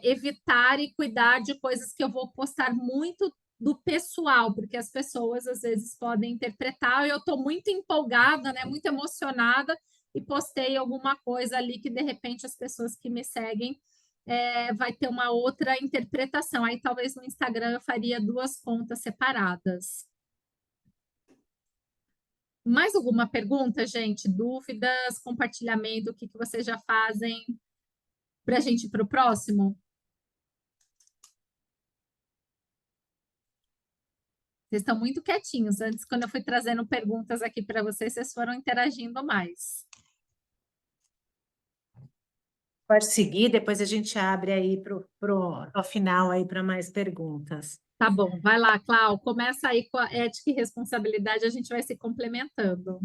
evitar e cuidar de coisas que eu vou postar muito do pessoal, porque as pessoas às vezes podem interpretar, eu estou muito empolgada, né, muito emocionada, e postei alguma coisa ali que de repente as pessoas que me seguem vai ter uma outra interpretação. Aí talvez no Instagram eu faria 2 contas separadas. Mais alguma pergunta, gente? Dúvidas, compartilhamento, o que vocês já fazem para a gente ir para o próximo? Vocês estão muito quietinhos. Antes, quando eu fui trazendo perguntas aqui para vocês, vocês foram interagindo mais. Pode seguir, depois a gente abre aí ao final aí para mais perguntas. Tá bom, vai lá, Clau. Começa aí com a ética e responsabilidade, a gente vai se complementando.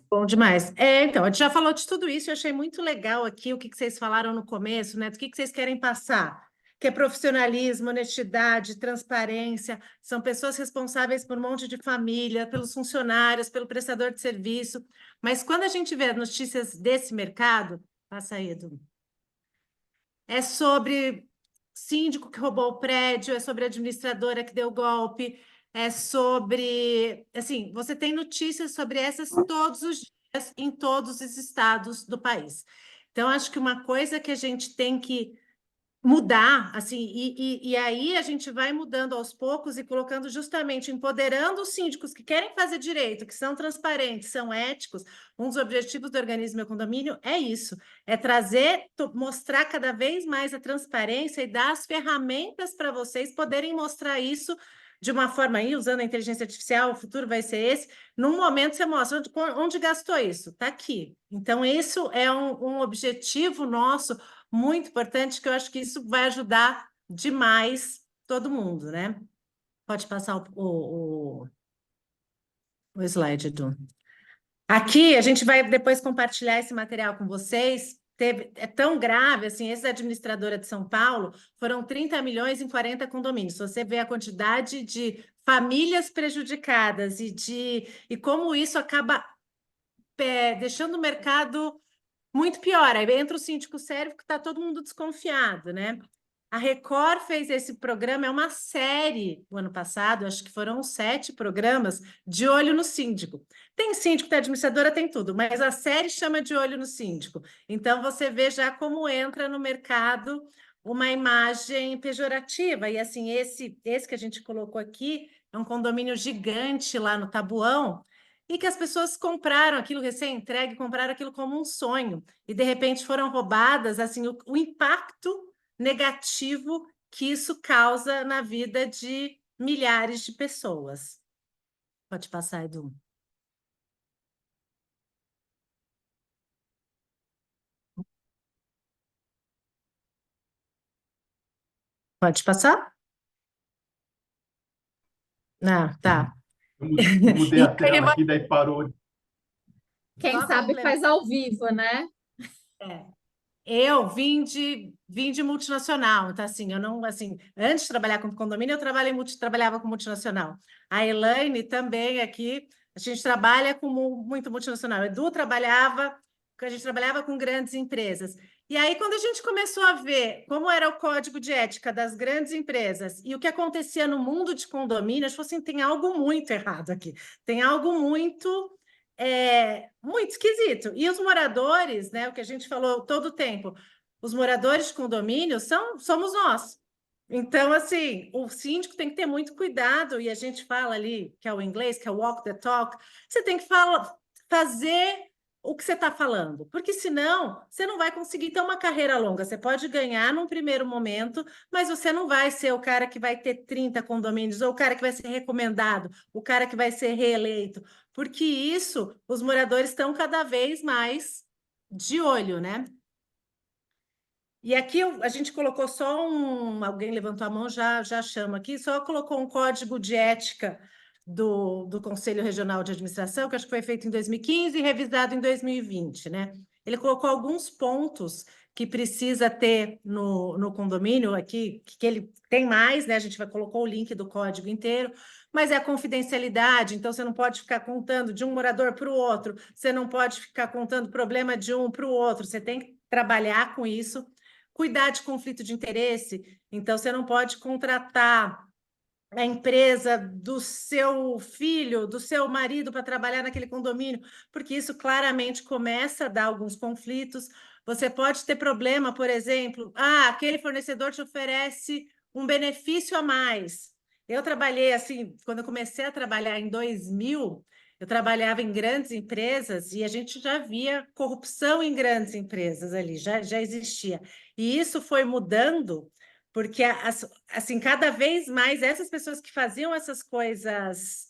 Bom demais. Então, a gente já falou de tudo isso, eu achei muito legal aqui o que vocês falaram no começo, né? Do que vocês querem passar, que é profissionalismo, honestidade, transparência, são pessoas responsáveis por um monte de família, pelos funcionários, pelo prestador de serviço, mas quando a gente vê notícias desse mercado, passa aí, Edu, é sobre síndico que roubou o prédio, é sobre administradora que deu golpe, é sobre... Assim, você tem notícias sobre essas todos os dias em todos os estados do país. Então, acho que uma coisa que a gente tem que mudar, assim, e aí a gente vai mudando aos poucos e colocando justamente, empoderando os síndicos que querem fazer direito, que são transparentes, são éticos. Um dos objetivos do organismo Meu Condomínio é isso, é trazer, mostrar cada vez mais a transparência e dar as ferramentas para vocês poderem mostrar isso de uma forma aí, usando a inteligência artificial, o futuro vai ser esse. Num momento você mostra onde gastou isso, está aqui. Então, isso é um objetivo nosso muito importante, que eu acho que isso vai ajudar demais todo mundo, né? Pode passar o slide, Edu. Aqui, a gente vai depois compartilhar esse material com vocês. É tão grave, assim, esse da administradora de São Paulo, foram 30 milhões em 40 condomínios. Se você vê a quantidade de famílias prejudicadas e como isso acaba deixando o mercado muito pior. Aí entra o síndico sério, que está todo mundo desconfiado, né? A Record fez esse programa, é uma série, o ano passado, acho que foram 7 programas, de olho no síndico. Tem síndico, tem administradora, tem tudo, mas a série chama de olho no síndico. Então, você vê já como entra no mercado uma imagem pejorativa. E, assim, esse que a gente colocou aqui é um condomínio gigante lá no Tabuão, e que as pessoas compraram aquilo recém-entregue, compraram aquilo como um sonho, e de repente foram roubadas, assim, o impacto negativo que isso causa na vida de milhares de pessoas. Pode passar, Edu. Pode passar? Não, tá. Eu mudei a tela aqui, daí parou. Quem sabe faz ao vivo, né? Eu vim de multinacional, então assim, eu não, assim, antes de trabalhar com condomínio, eu trabalhava com multinacional. A Elaine também aqui, a gente trabalha com muito multinacional. A Edu a gente trabalhava com grandes empresas. E aí, quando a gente começou a ver como era o código de ética das grandes empresas e o que acontecia no mundo de condomínio, a gente falou assim, tem algo muito errado aqui, tem algo muito esquisito. E os moradores, né, o que a gente falou todo o tempo, os moradores de condomínio somos nós. Então, assim, o síndico tem que ter muito cuidado, e a gente fala ali, que é o inglês, que é o walk the talk, você tem que fazer o que você está falando, porque senão você não vai conseguir ter uma carreira longa. Você pode ganhar num primeiro momento, mas você não vai ser o cara que vai ter 30 condomínios, ou o cara que vai ser recomendado, o cara que vai ser reeleito, porque isso, os moradores estão cada vez mais de olho, né? E aqui a gente colocou só alguém levantou a mão, já chama aqui, só colocou um código de ética do Conselho Regional de Administração, que acho que foi feito em 2015 e revisado em 2020, né? Ele colocou alguns pontos que precisa ter no condomínio aqui, que ele tem mais, né? A gente colocou o link do código inteiro, mas é a confidencialidade, então você não pode ficar contando de um morador para o outro, você não pode ficar contando problema de um para o outro, você tem que trabalhar com isso. Cuidar de conflito de interesse, então você não pode contratar a empresa do seu filho, do seu marido para trabalhar naquele condomínio, porque isso claramente começa a dar alguns conflitos. Você pode ter problema, por exemplo, aquele fornecedor te oferece um benefício a mais. Eu trabalhei assim, quando eu comecei a trabalhar em 2000, eu trabalhava em grandes empresas e a gente já via corrupção em grandes empresas ali, já existia. E isso foi mudando porque, assim, cada vez mais essas pessoas que faziam essas coisas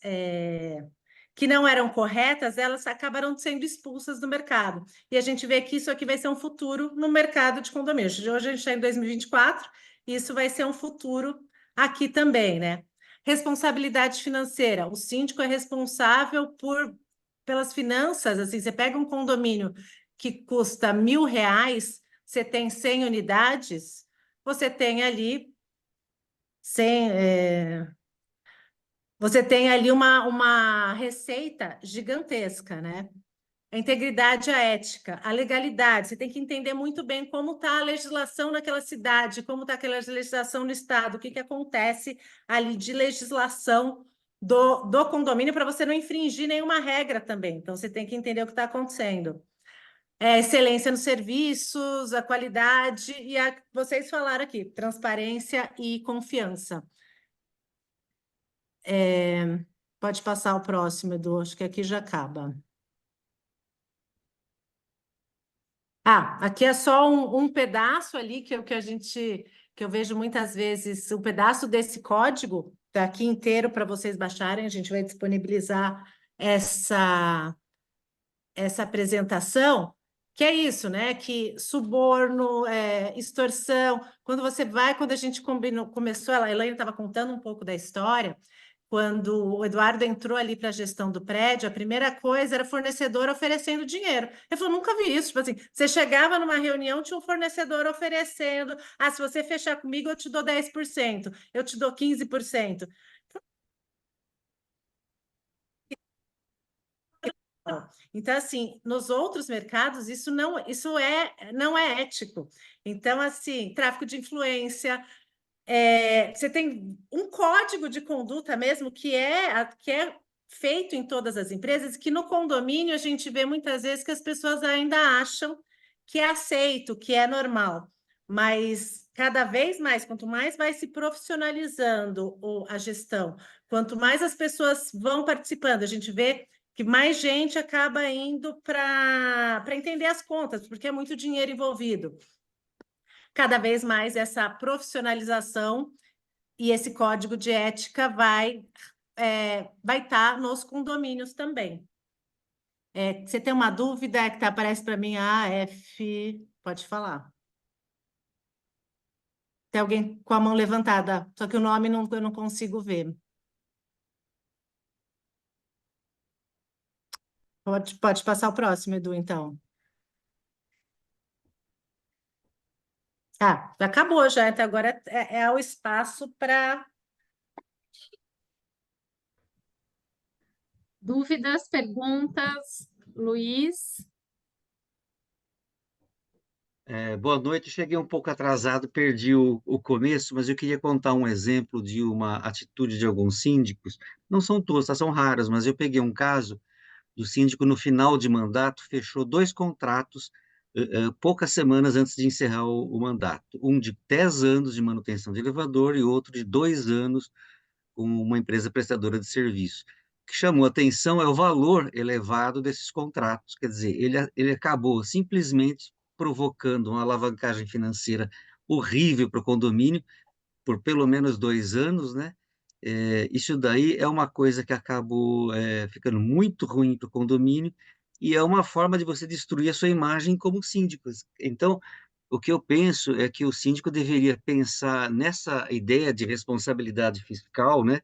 que não eram corretas, elas acabaram sendo expulsas do mercado. E a gente vê que isso aqui vai ser um futuro no mercado de condomínios. Hoje a gente está em 2024, e isso vai ser um futuro aqui também, né? Responsabilidade financeira. O síndico é responsável pelas finanças. Assim, você pega um condomínio que custa R$ 1.000, você tem 100 unidades, você tem ali 100, você tem ali uma receita gigantesca, né? A integridade, a ética, a legalidade. Você tem que entender muito bem como está a legislação naquela cidade, como está aquela legislação no estado, o que acontece ali de legislação do condomínio para você não infringir nenhuma regra também. Então, você tem que entender o que está acontecendo. Excelência nos serviços, a qualidade e vocês falaram aqui, transparência e confiança. Pode passar o próximo, Edu, acho que aqui já acaba. Aqui é só um pedaço ali que eu vejo muitas vezes, um pedaço desse código, tá aqui inteiro para vocês baixarem, a gente vai disponibilizar essa apresentação, que é isso, né? Que suborno, extorsão, quando a gente começou, a Elaine estava contando um pouco da história, quando o Eduardo entrou ali para a gestão do prédio, a primeira coisa era fornecedor oferecendo dinheiro. Ele falou, nunca vi isso. Tipo assim, você chegava numa reunião, tinha um fornecedor oferecendo, se você fechar comigo, eu te dou 10%, eu te dou 15%. Então, assim, nos outros mercados, isso não é ético. Então, assim, tráfico de influência, você tem um código de conduta mesmo que é feito em todas as empresas, que no condomínio a gente vê muitas vezes que as pessoas ainda acham que é aceito, que é normal. Mas cada vez mais, quanto mais vai se profissionalizando a gestão, quanto mais as pessoas vão participando, a gente vê que mais gente acaba indo para entender as contas, porque é muito dinheiro envolvido. Cada vez mais essa profissionalização e esse código de ética vai estar nos condomínios também. Você tem uma dúvida que aparece para mim, F, pode falar. Tem alguém com a mão levantada, só que o nome eu não consigo ver. Pode passar o próximo, Edu, então. Já acabou já, então agora é o espaço para... Dúvidas, perguntas, Luiz? Boa noite, cheguei um pouco atrasado, perdi o começo, mas eu queria contar um exemplo de uma atitude de alguns síndicos. Não são todos, tá? São raros, mas eu peguei um caso do síndico no final de mandato, fechou 2 contratos poucas semanas antes de encerrar o mandato. Um de 10 anos de manutenção de elevador e outro de 2 anos com uma empresa prestadora de serviço. O que chamou a atenção é o valor elevado desses contratos, quer dizer, ele acabou simplesmente provocando uma alavancagem financeira horrível para o condomínio, por pelo menos 2 anos, né? Isso daí é uma coisa que acabou ficando muito ruim para o condomínio e é uma forma de você destruir a sua imagem como síndico. Então, o que eu penso é que o síndico deveria pensar nessa ideia de responsabilidade fiscal, né,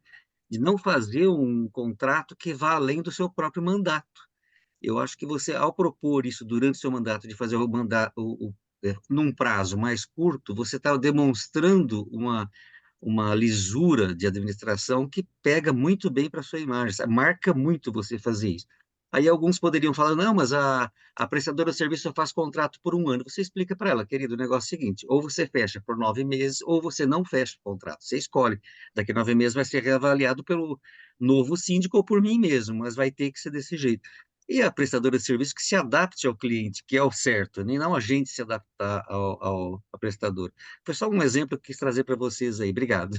de não fazer um contrato que vá além do seu próprio mandato. Eu acho que você, ao propor isso durante o seu mandato, de fazer o mandato num prazo mais curto, você está demonstrando uma lisura de administração que pega muito bem para a sua imagem, sabe? Marca muito você fazer isso. Aí alguns poderiam falar, não, mas a prestadora de serviço só faz contrato por 1 ano. Você explica para ela, querido, o negócio é o seguinte, ou você fecha por 9 meses, ou você não fecha o contrato. Você escolhe. Daqui a 9 meses vai ser reavaliado pelo novo síndico ou por mim mesmo, mas vai ter que ser desse jeito. E a prestadora de serviço que se adapte ao cliente, que é o certo, nem não a gente se adaptar ao prestador. Foi só um exemplo que eu quis trazer para vocês aí. Obrigado.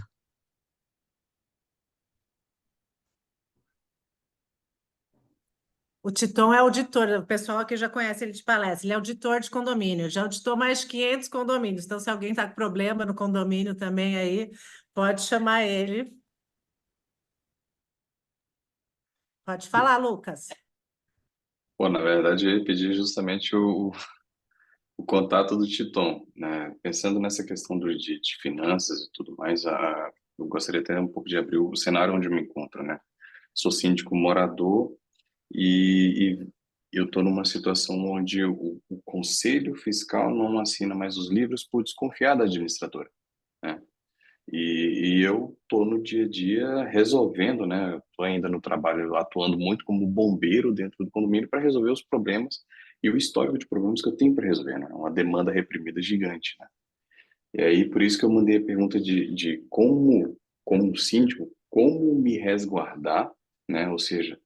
O Titon é auditor, o pessoal aqui já conhece ele de palestra, ele é auditor de condomínio, já auditou mais de 500 condomínios, então se alguém está com problema no condomínio também aí, pode chamar ele. Pode falar, Lucas. Pô, na verdade, eu ia pedir justamente o contato do Titon, né? Pensando nessa questão de finanças e tudo mais, eu gostaria até um pouco de abrir o cenário onde eu me encontro, né? Sou síndico morador e eu estou numa situação onde o Conselho Fiscal não assina mais os livros por desconfiar da administradora, né? E eu estou no dia a dia resolvendo, né? Estou ainda no trabalho, atuando muito como bombeiro dentro do condomínio para resolver os problemas e o histórico de problemas que eu tenho para resolver, né? Uma demanda reprimida gigante, né? E aí, por isso que eu mandei a pergunta de como síndico, como me resguardar, né? Ou seja,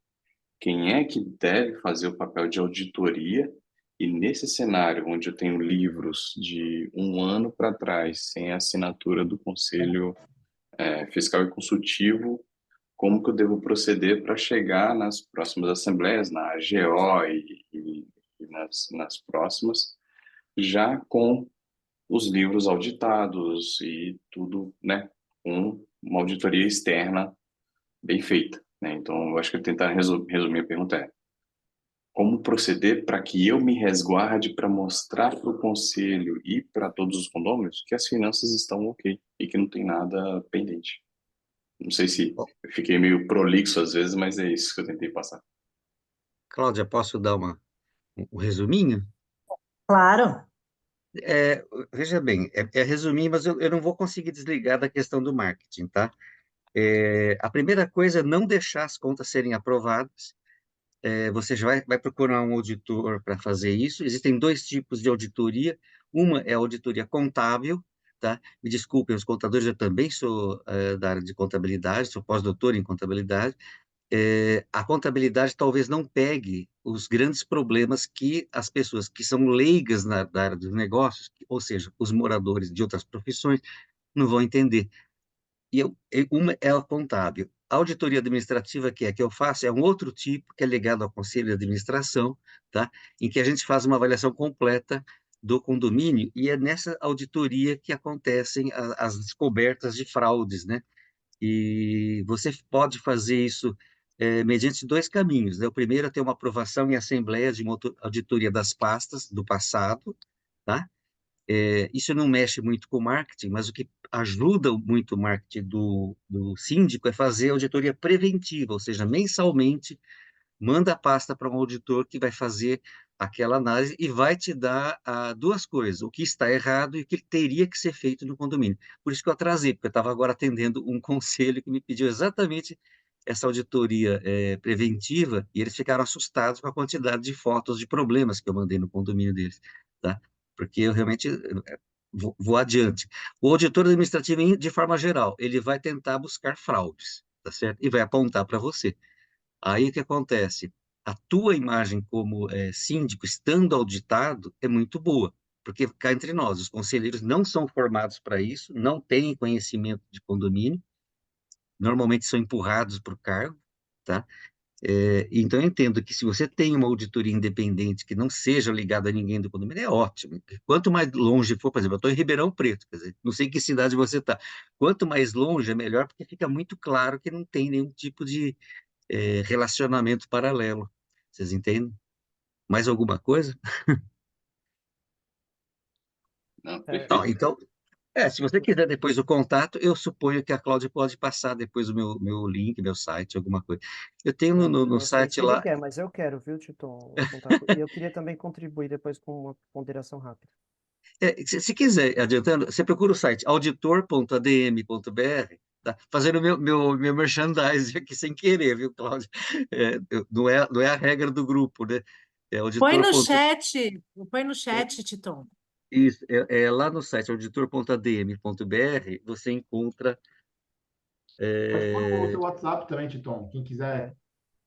quem é que deve fazer o papel de auditoria? E nesse cenário, onde eu tenho livros de 1 ano para trás, sem a assinatura do Conselho Fiscal e Consultivo, como que eu devo proceder para chegar nas próximas assembleias, na AGO e nas próximas, já com os livros auditados e tudo, né, com uma auditoria externa bem feita, né? Então, eu acho que eu tentar resumir a pergunta é: como proceder para que eu me resguarde para mostrar para o conselho e para todos os condôminos que as finanças estão ok e que não tem nada pendente? Não sei se Bom, eu fiquei meio prolixo às vezes, mas é isso que eu tentei passar. Cláudia, posso dar um resuminho? Claro. Veja bem, é resumir, mas eu não vou conseguir desligar da questão do marketing, tá? A primeira coisa é não deixar as contas serem aprovadas. Você já vai procurar um auditor para fazer isso. Existem 2 tipos de auditoria. Uma é a auditoria contábil, tá? Me desculpem, os contadores, eu também sou da área de contabilidade, sou pós-doutor em contabilidade. A contabilidade talvez não pegue os grandes problemas que as pessoas que são leigas na área dos negócios, ou seja, os moradores de outras profissões, não vão entender. Uma é a contábil. A auditoria administrativa, que é a que eu faço, é um outro tipo, que é ligado ao conselho de administração, tá? Em que a gente faz uma avaliação completa do condomínio, e é nessa auditoria que acontecem as descobertas de fraudes, né? E você pode fazer isso mediante 2 caminhos, né? O primeiro é ter uma aprovação em assembleia de uma auditoria das pastas do passado, tá? Isso não mexe muito com o marketing, mas o que ajuda muito o marketing do síndico é fazer auditoria preventiva, ou seja, mensalmente manda a pasta para um auditor que vai fazer aquela análise e vai te dar 2 coisas: o que está errado e o que teria que ser feito no condomínio. Por isso que eu atrasei, porque eu estava agora atendendo um conselho que me pediu exatamente essa auditoria preventiva, e eles ficaram assustados com a quantidade de fotos de problemas que eu mandei no condomínio deles, tá? Porque eu realmente vou adiante. O auditor administrativo, de forma geral, ele vai tentar buscar fraudes, tá certo? E vai apontar para você. Aí o que acontece? A tua imagem como síndico, estando auditado, é muito boa, porque cá entre nós, os conselheiros não são formados para isso, não têm conhecimento de condomínio, normalmente são empurrados para o cargo, tá? Então, eu entendo que se você tem uma auditoria independente que não seja ligada a ninguém do condomínio, é ótimo. Quanto mais longe for, por exemplo, eu estou em Ribeirão Preto, quer dizer, não sei em que cidade você está. Quanto mais longe, é melhor, porque fica muito claro que não tem nenhum tipo de relacionamento paralelo. Vocês entendem? Mais alguma coisa? Não, É, Não, perfeito. então, se você quiser depois o contato, eu suponho que a Cláudia pode passar depois o meu link, meu site, alguma coisa. Eu tenho no eu não sei site se ele lá. quer, mas eu quero, viu, Titon, o contato. E eu queria também contribuir depois com uma ponderação rápida. Se quiser, adiantando, você procura o site auditor.adm.br, tá? Fazendo meu merchandising aqui sem querer, viu, Cláudio? Não é a regra do grupo, né? É Põe auditor. no chat, põe no chat, Titon. Isso, lá no site auditor.adm.br, você encontra. Pode pôr o é, seu WhatsApp também, Titon. Quem É, quiser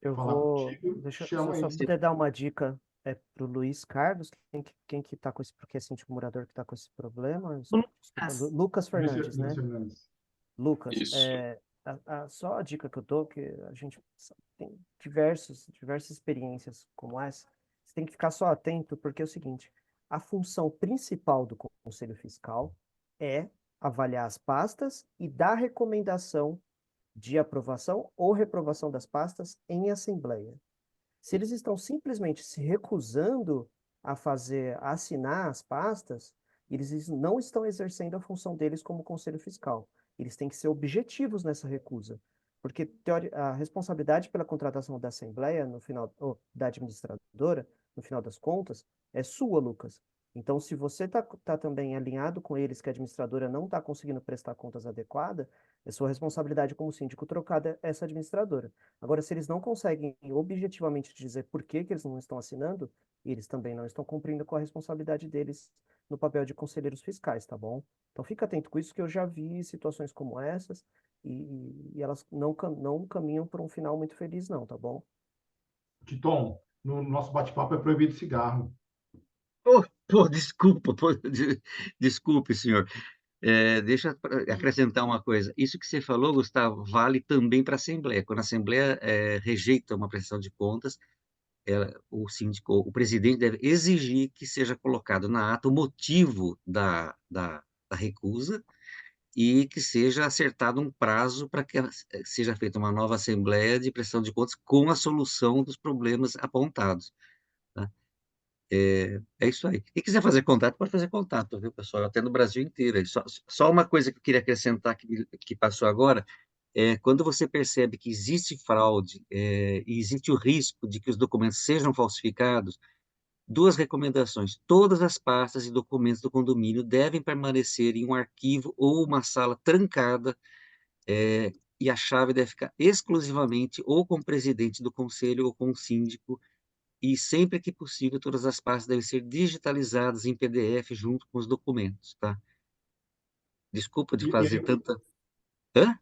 eu falar vou. contigo, Se eu chama só aí. puder dar uma dica para o Luiz Carlos, quem que está com esse, porque é síndico morador que está com esse problema. Desculpa, Lucas. Lucas Fernandes, Luiz né? Fernandes. Lucas, Isso. só a dica que eu dou, que a gente tem diversas experiências como essa, você tem que ficar só atento, porque é o seguinte, a função principal do Conselho Fiscal é avaliar as pastas e dar recomendação de aprovação ou reprovação das pastas em assembleia. Se eles estão simplesmente se recusando a assinar as pastas, eles não estão exercendo a função deles como Conselho Fiscal. Eles têm que ser objetivos nessa recusa, porque a responsabilidade pela contratação da Assembleia, no final, ou da administradora, no final das contas, é sua, Lucas. Então, se você tá também alinhado com eles que a administradora não está conseguindo prestar contas adequada, é sua responsabilidade como síndico trocar essa administradora. Agora, se eles não conseguem objetivamente dizer por que eles não estão assinando, eles também não estão cumprindo com a responsabilidade deles no papel de conselheiros fiscais, tá bom? Então fica atento com isso, que eu já vi situações como essas e elas não caminham para um final muito feliz, não, tá bom? Titon, no nosso bate-papo é proibido cigarro. Desculpa, desculpe, senhor. Deixa eu acrescentar uma coisa. Isso que você falou, Gustavo, vale também para a Assembleia. Quando a Assembleia rejeita uma prestação de contas, o síndico, o presidente deve exigir que seja colocado na ata o motivo da recusa e que seja acertado um prazo para que seja feita uma nova Assembleia de prestação de contas com a solução dos problemas apontados. Tá? É isso aí. Quem quiser fazer contato, pode fazer contato, viu, pessoal? Até no Brasil inteiro. Só uma coisa que eu queria acrescentar que passou agora, quando você percebe que existe fraude, e existe o risco de que os documentos sejam falsificados, duas recomendações. Todas as pastas e documentos do condomínio devem permanecer em um arquivo ou uma sala trancada, e a chave deve ficar exclusivamente ou com o presidente do conselho ou com o síndico, e sempre que possível, todas as pastas devem ser digitalizadas em PDF junto com os documentos, tá? Desculpa de E fazer tanta... Hã?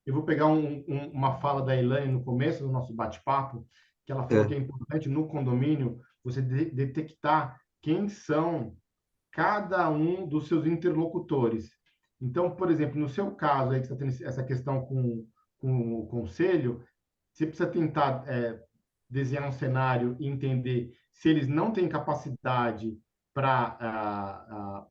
eu vou pegar uma fala da Elaine no começo do nosso bate-papo, que ela falou É. que é importante no condomínio você detectar quem são cada um dos seus interlocutores. Então, por exemplo, no seu caso aí que você está tendo essa questão com o conselho, você precisa tentar desenhar um cenário e entender se eles não têm capacidade para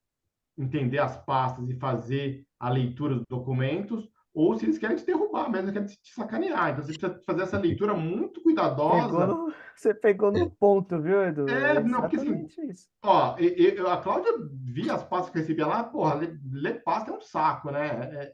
entender as pastas e fazer a leitura dos documentos, ou se eles querem te derrubar mesmo, querem te sacanear. Então, você precisa fazer essa leitura muito cuidadosa. Você pegou no ponto, viu, Edu? É Não, porque assim, exatamente isso. ó, a Cláudia via as pastas que recebia lá, porra, ler pasta é um saco, né?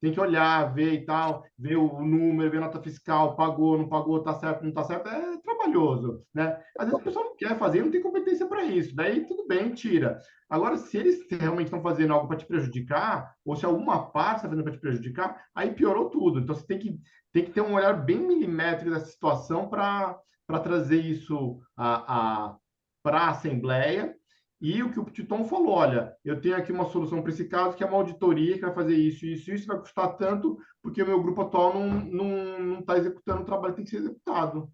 Tem que olhar, ver e tal, ver o número, ver a nota fiscal, pagou, não pagou, tá certo, não tá certo, é trabalhoso, né? Às vezes a pessoa não quer fazer, não tem competência para isso, daí tudo bem, tira. Agora, se eles realmente estão fazendo algo para te prejudicar, ou se alguma parte está fazendo para te prejudicar, aí piorou tudo. Então, você tem que ter um olhar bem milimétrico dessa situação para trazer isso para a Assembleia. E o que o Titon falou, olha, eu tenho aqui uma solução para esse caso, que é uma auditoria que vai fazer isso vai custar tanto, porque o meu grupo atual não está executando o trabalho que tem que ser executado.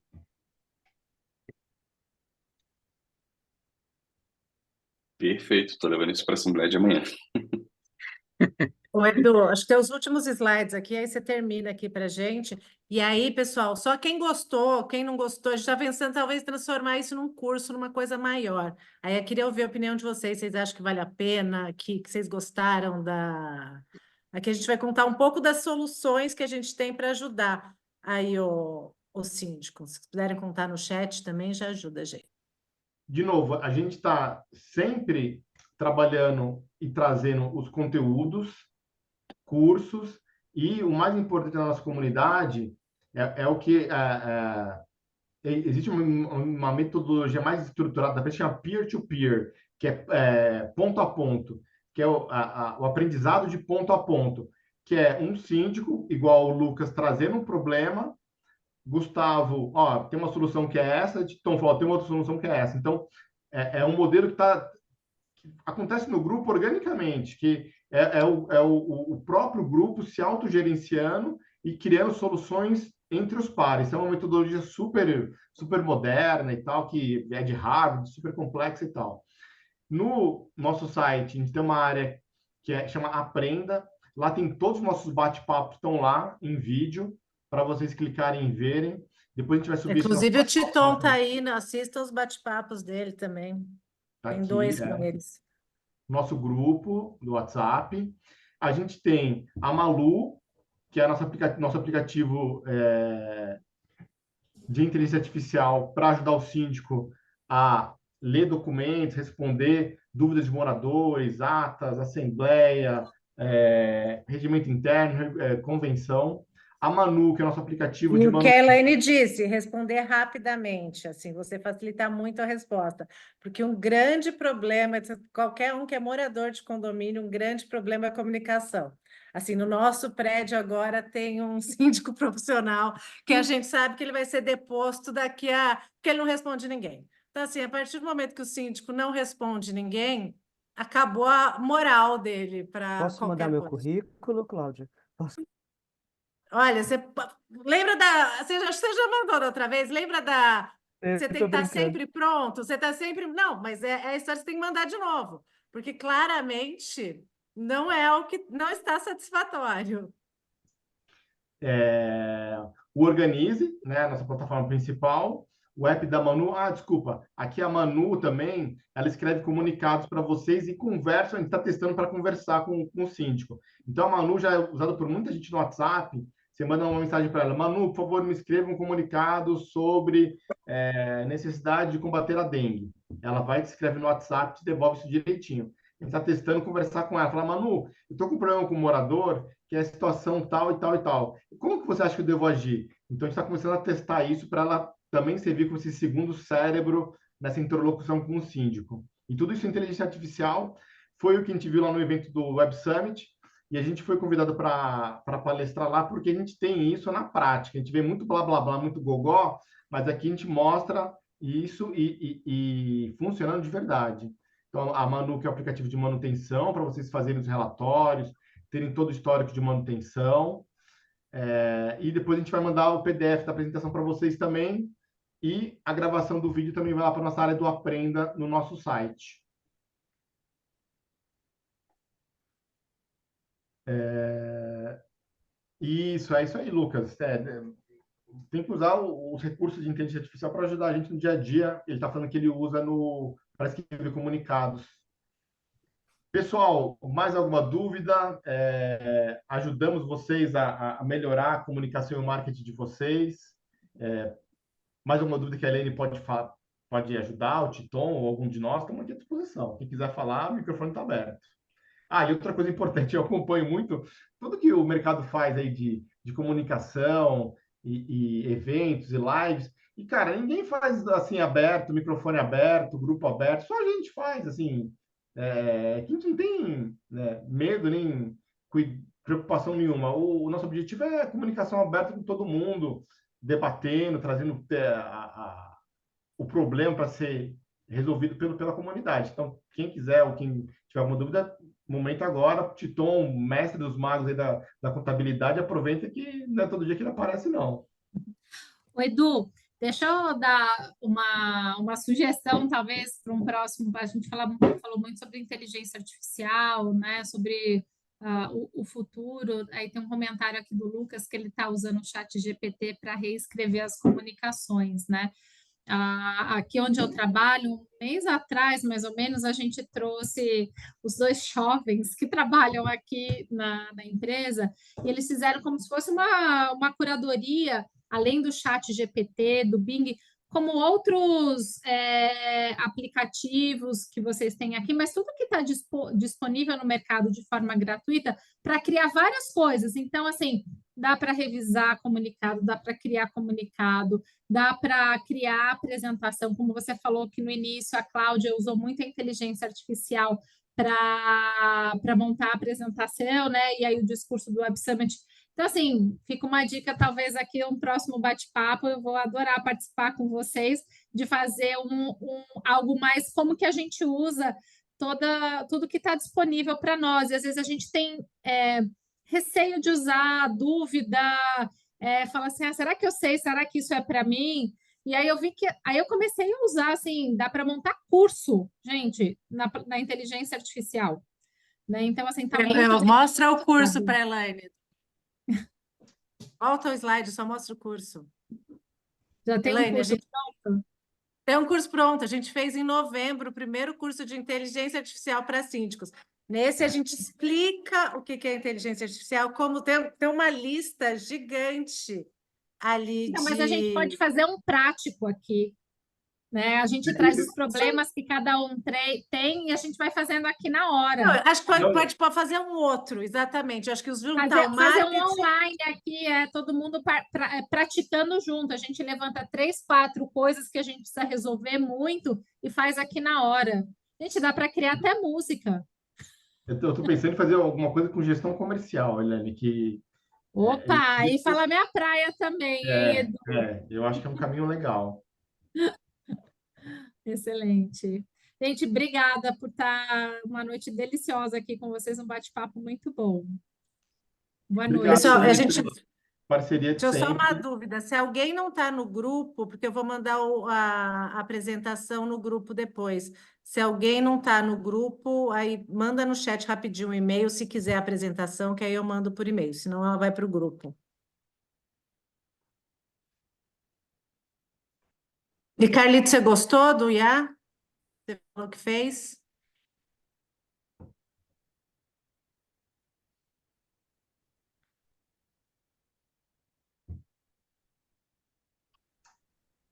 Perfeito, estou levando isso para a Assembleia de amanhã. Ô, Edu, acho que tem os últimos slides aqui, aí você termina aqui para gente. E aí, pessoal, só quem gostou, quem não gostou, a gente está pensando talvez transformar isso num curso, numa coisa maior. Aí eu queria ouvir a opinião de vocês, vocês acham que vale a pena, que vocês gostaram da... Aqui a gente vai contar um pouco das soluções que a gente tem para ajudar aí o síndico. Se puderem contar no chat também, já ajuda a gente. de novo, a gente está sempre trabalhando e trazendo os conteúdos, cursos, e o mais importante da nossa comunidade é o que existe uma metodologia mais estruturada, da frente, chama peer-to-peer, que é ponto a ponto, que é o aprendizado de ponto a ponto, que é um síndico, igual o Lucas, trazendo um problema, Gustavo, ó, tem uma solução que é essa, Tom falou, tem outra solução que é essa. Então, é um modelo que acontece no grupo organicamente, que é o próprio grupo se autogerenciando e criando soluções entre os pares. É uma metodologia super moderna e tal, que é de Harvard, super complexa e tal. No nosso site, a gente tem uma área que chama Aprenda. Lá tem todos os nossos bate-papos, estão lá em vídeo, para vocês clicarem e verem. Depois a gente vai subir Inclusive, o isso no Titon está aí, assista os bate-papos dele também. Tá Tem aqui, 2 com eles. Nosso grupo do WhatsApp. A gente tem a Malu, que é nosso aplicativo de inteligência artificial para ajudar o síndico a ler documentos, responder dúvidas de moradores, atas, assembleia, regimento interno, convenção. A Manu, que é nosso aplicativo de E o que a Elaine disse, responder rapidamente, assim, você facilita muito a resposta, porque um grande problema, qualquer um que é morador de condomínio, um grande problema é a comunicação. Assim, no nosso prédio agora tem um síndico profissional que a gente sabe que ele vai ser deposto porque ele não responde ninguém. Então, assim, a partir do momento que o síndico não responde ninguém, acabou a moral dele para qualquer Posso mandar meu coisa. currículo, Cláudia? Olha, você lembra você já mandou da outra vez? Lembra você tem que estar sempre pronto? Você está sempre. Não, mas é a história que você tem que mandar de novo, porque claramente não é o que não está satisfatório. O Organize, né, nossa plataforma principal, o app da Manu. Desculpa, aqui a Manu também, ela escreve comunicados para vocês e conversa, a gente está testando para conversar com o síndico. Então, a Manu já é usada por muita gente no WhatsApp. Você manda uma mensagem para ela: Manu, por favor, me escreva um comunicado sobre necessidade de combater a dengue. Ela vai, te escreve no WhatsApp, te devolve isso direitinho. A gente está testando conversar com ela. Fala: Manu, eu estou com um problema com o morador, que é a situação tal e tal e tal. Como que você acha que eu devo agir? Então, a gente está começando a testar isso para ela também servir como esse segundo cérebro nessa interlocução com o síndico. E tudo isso, inteligência artificial, foi o que a gente viu lá no evento do Web Summit, e a gente foi convidado para palestrar lá, porque a gente tem isso na prática. A gente vê muito blá, blá, blá, muito gogó, mas aqui a gente mostra isso e funcionando de verdade. Então, a Manu, que é o aplicativo de manutenção, para vocês fazerem os relatórios, terem todo o histórico de manutenção. E depois a gente vai mandar o PDF da apresentação para vocês também. E a gravação do vídeo também vai lá para a nossa área do Aprenda no nosso site. Isso, é isso aí, Lucas. Tem que usar os recursos de inteligência artificial para ajudar a gente no dia a dia. Ele está falando que ele usa para escrever comunicados. Pessoal, mais alguma dúvida? Ajudamos vocês a melhorar a comunicação e o marketing de vocês. Mais alguma dúvida que a Elaine pode ajudar, o Titon ou algum de nós, estamos aqui à disposição. Quem quiser falar, o microfone está aberto. E outra coisa importante, eu acompanho muito tudo que o mercado faz aí de comunicação e eventos e lives. E, cara, ninguém faz assim aberto, microfone aberto, grupo aberto, só a gente faz, assim. Que a gente não tem medo nem preocupação nenhuma. O nosso objetivo é comunicação aberta com todo mundo, debatendo, trazendo o problema para ser resolvido pela comunidade. Então, quem quiser ou quem tiver alguma dúvida, momento agora, Titon, mestre dos magos aí da contabilidade, aproveita que não é todo dia que ele aparece, não. O Edu, deixa eu dar uma sugestão, talvez, para um próximo. A gente falou muito sobre inteligência artificial, né? Sobre o futuro. Aí tem um comentário aqui do Lucas que ele está usando o chat GPT para reescrever as comunicações, né? Aqui onde eu trabalho, um mês atrás, mais ou menos, a gente trouxe os 2 jovens que trabalham aqui na empresa, e eles fizeram como se fosse uma curadoria, além do chat GPT, do Bing, como outros aplicativos que vocês têm aqui, mas tudo que está disponível no mercado de forma gratuita para criar várias coisas. Então, assim, dá para revisar comunicado, dá para criar comunicado, dá para criar apresentação, como você falou que no início a Cláudia usou muito a inteligência artificial para montar a apresentação, né? E aí o discurso do Web Summit. Então, assim, fica uma dica, talvez aqui um próximo bate-papo, eu vou adorar participar com vocês, de fazer algo mais como que a gente usa tudo que está disponível para nós. E às vezes a gente tem receio de usar, dúvida, fala assim, será que eu sei? Será que isso é para mim? E aí eu vi que aí eu comecei a usar, assim, dá para montar curso, gente, na inteligência artificial. Né? Então, assim, tá muito Mostra o curso para a Elaine. Volta ao slide, só mostra o curso. Já tem Elaine, um curso pronto? Tem um curso pronto. A gente fez em novembro o primeiro curso de inteligência artificial para síndicos. Nesse, a gente explica o que é inteligência artificial, como tem uma lista gigante ali Não, mas a gente pode fazer um prático aqui. Né? A gente traz os problemas que cada um tem e a gente vai fazendo aqui na hora. Não, acho que pode fazer um outro, exatamente. Acho que os fazer um online aqui, todo mundo praticando junto. A gente levanta 3, 4 coisas que a gente precisa resolver muito e faz aqui na hora. Gente, dá para criar até música. Eu estou pensando em fazer alguma coisa com gestão comercial, Eliane, que... Opa, aí fala minha praia também, hein, Edu? Eu acho que é um caminho legal. Excelente. Gente, obrigada por estar uma noite deliciosa aqui com vocês, um bate-papo muito bom. Boa noite. Pessoal, parceria de Deixa eu sempre. só uma dúvida. Se alguém não está no grupo, porque eu vou mandar a apresentação no grupo depois. Se alguém não está no grupo, aí manda no chat rapidinho um e-mail, se quiser a apresentação, que aí eu mando por e-mail, senão ela vai para o grupo. E, Carlito, você gostou do IA? Você falou que fez?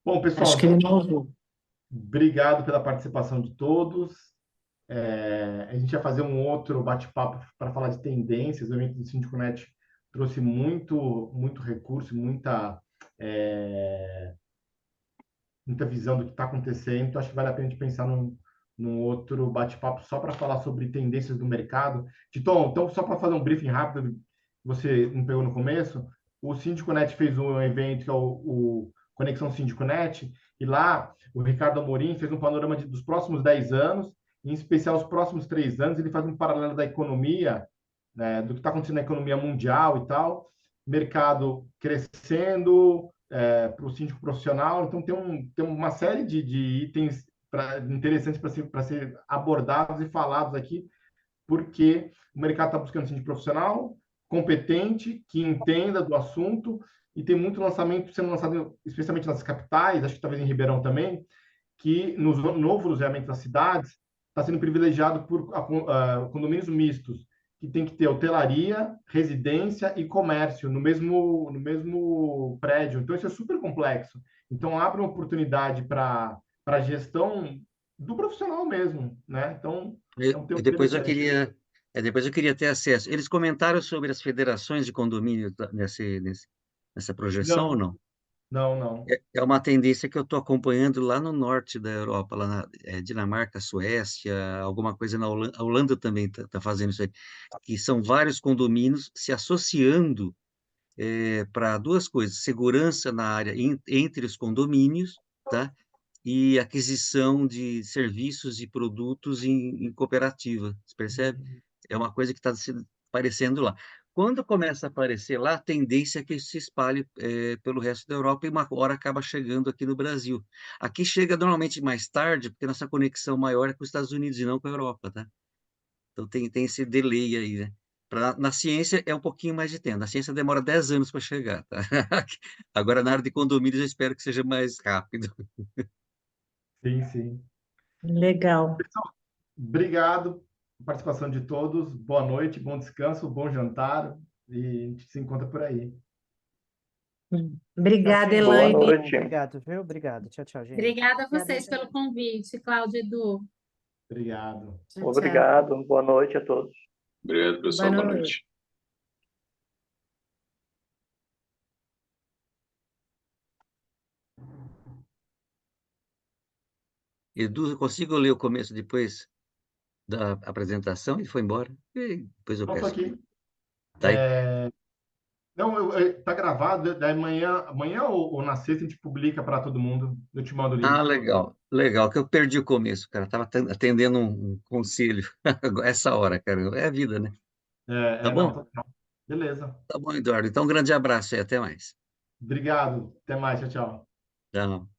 Bom, pessoal, acho que ele não ouviu. Obrigado pela participação de todos. A gente vai fazer um outro bate-papo para falar de tendências. O evento do SíndicoNet trouxe muito recurso, muita visão do que está acontecendo. Então, acho que vale a pena a gente pensar num outro bate-papo só para falar sobre tendências do mercado. Titon, então, só para fazer um briefing rápido, você não pegou no começo, o SíndicoNet fez um evento que é o Conexão SíndicoNet, e lá o Ricardo Amorim fez um panorama dos próximos 10 anos, em especial os próximos 3 anos. Ele faz um paralelo da economia, né, do que está acontecendo na economia mundial e tal, mercado crescendo, para o síndico profissional. Então, tem uma série de itens interessantes para ser abordados e falados aqui, porque o mercado está buscando síndico profissional competente, que entenda do assunto, e tem muito lançamento sendo lançado, especialmente nas capitais, acho que talvez em Ribeirão também, que no novo loteamento das cidades está sendo privilegiado por condomínios mistos, que tem que ter hotelaria, residência e comércio no mesmo prédio. Então, isso é super complexo. Então, abre uma oportunidade para a gestão do profissional mesmo, né? Então, depois eu queria ter acesso. Eles comentaram sobre as federações de condomínio nessa projeção ou não? Não. É uma tendência que eu estou acompanhando lá no norte da Europa, lá na Dinamarca, Suécia, alguma coisa na Holanda. A Holanda também está fazendo isso aí, que são vários condomínios se associando para 2 coisas: segurança na área entre os condomínios, tá? E aquisição de serviços e produtos em cooperativa, você percebe? É uma coisa que está aparecendo lá. Quando começa a aparecer lá, a tendência é que isso se espalhe pelo resto da Europa e uma hora acaba chegando aqui no Brasil. Aqui chega normalmente mais tarde, porque nossa conexão maior é com os Estados Unidos e não com a Europa, tá? Então tem esse delay aí, né? Na ciência é um pouquinho mais de tempo. Na ciência demora 10 anos para chegar, tá? Agora, na área de condomínios, eu espero que seja mais rápido. Sim. Legal. Pessoal, obrigado pela participação de todos. Boa noite, bom descanso, bom jantar, e a gente se encontra por aí. Obrigada, Tchau, gente. Boa Elaine. noite. Obrigado, viu? Obrigado. Tchau, tchau, gente. Obrigada a Obrigada, vocês Elaine. pelo convite, Cláudia e Edu. Obrigado. Tchau, tchau. Obrigado. Boa noite a todos. Obrigado, pessoal. Boa Boa noite. noite. Edu, eu consigo ler o começo depois da apresentação? E foi embora. E depois eu Não, tô peço. aqui. Tá aí. Não, tá gravado, daí amanhã ou na sexta a gente publica para todo mundo. Eu te mando o Ah, link. legal. Legal, que eu perdi o começo, cara. Tava atendendo um conselho. Essa hora, cara. É a vida, né? Tá Não, bom? beleza. Tá bom, Eduardo. Então, um grande abraço e até mais. Obrigado. Até mais. Tchau, tchau. Tchau.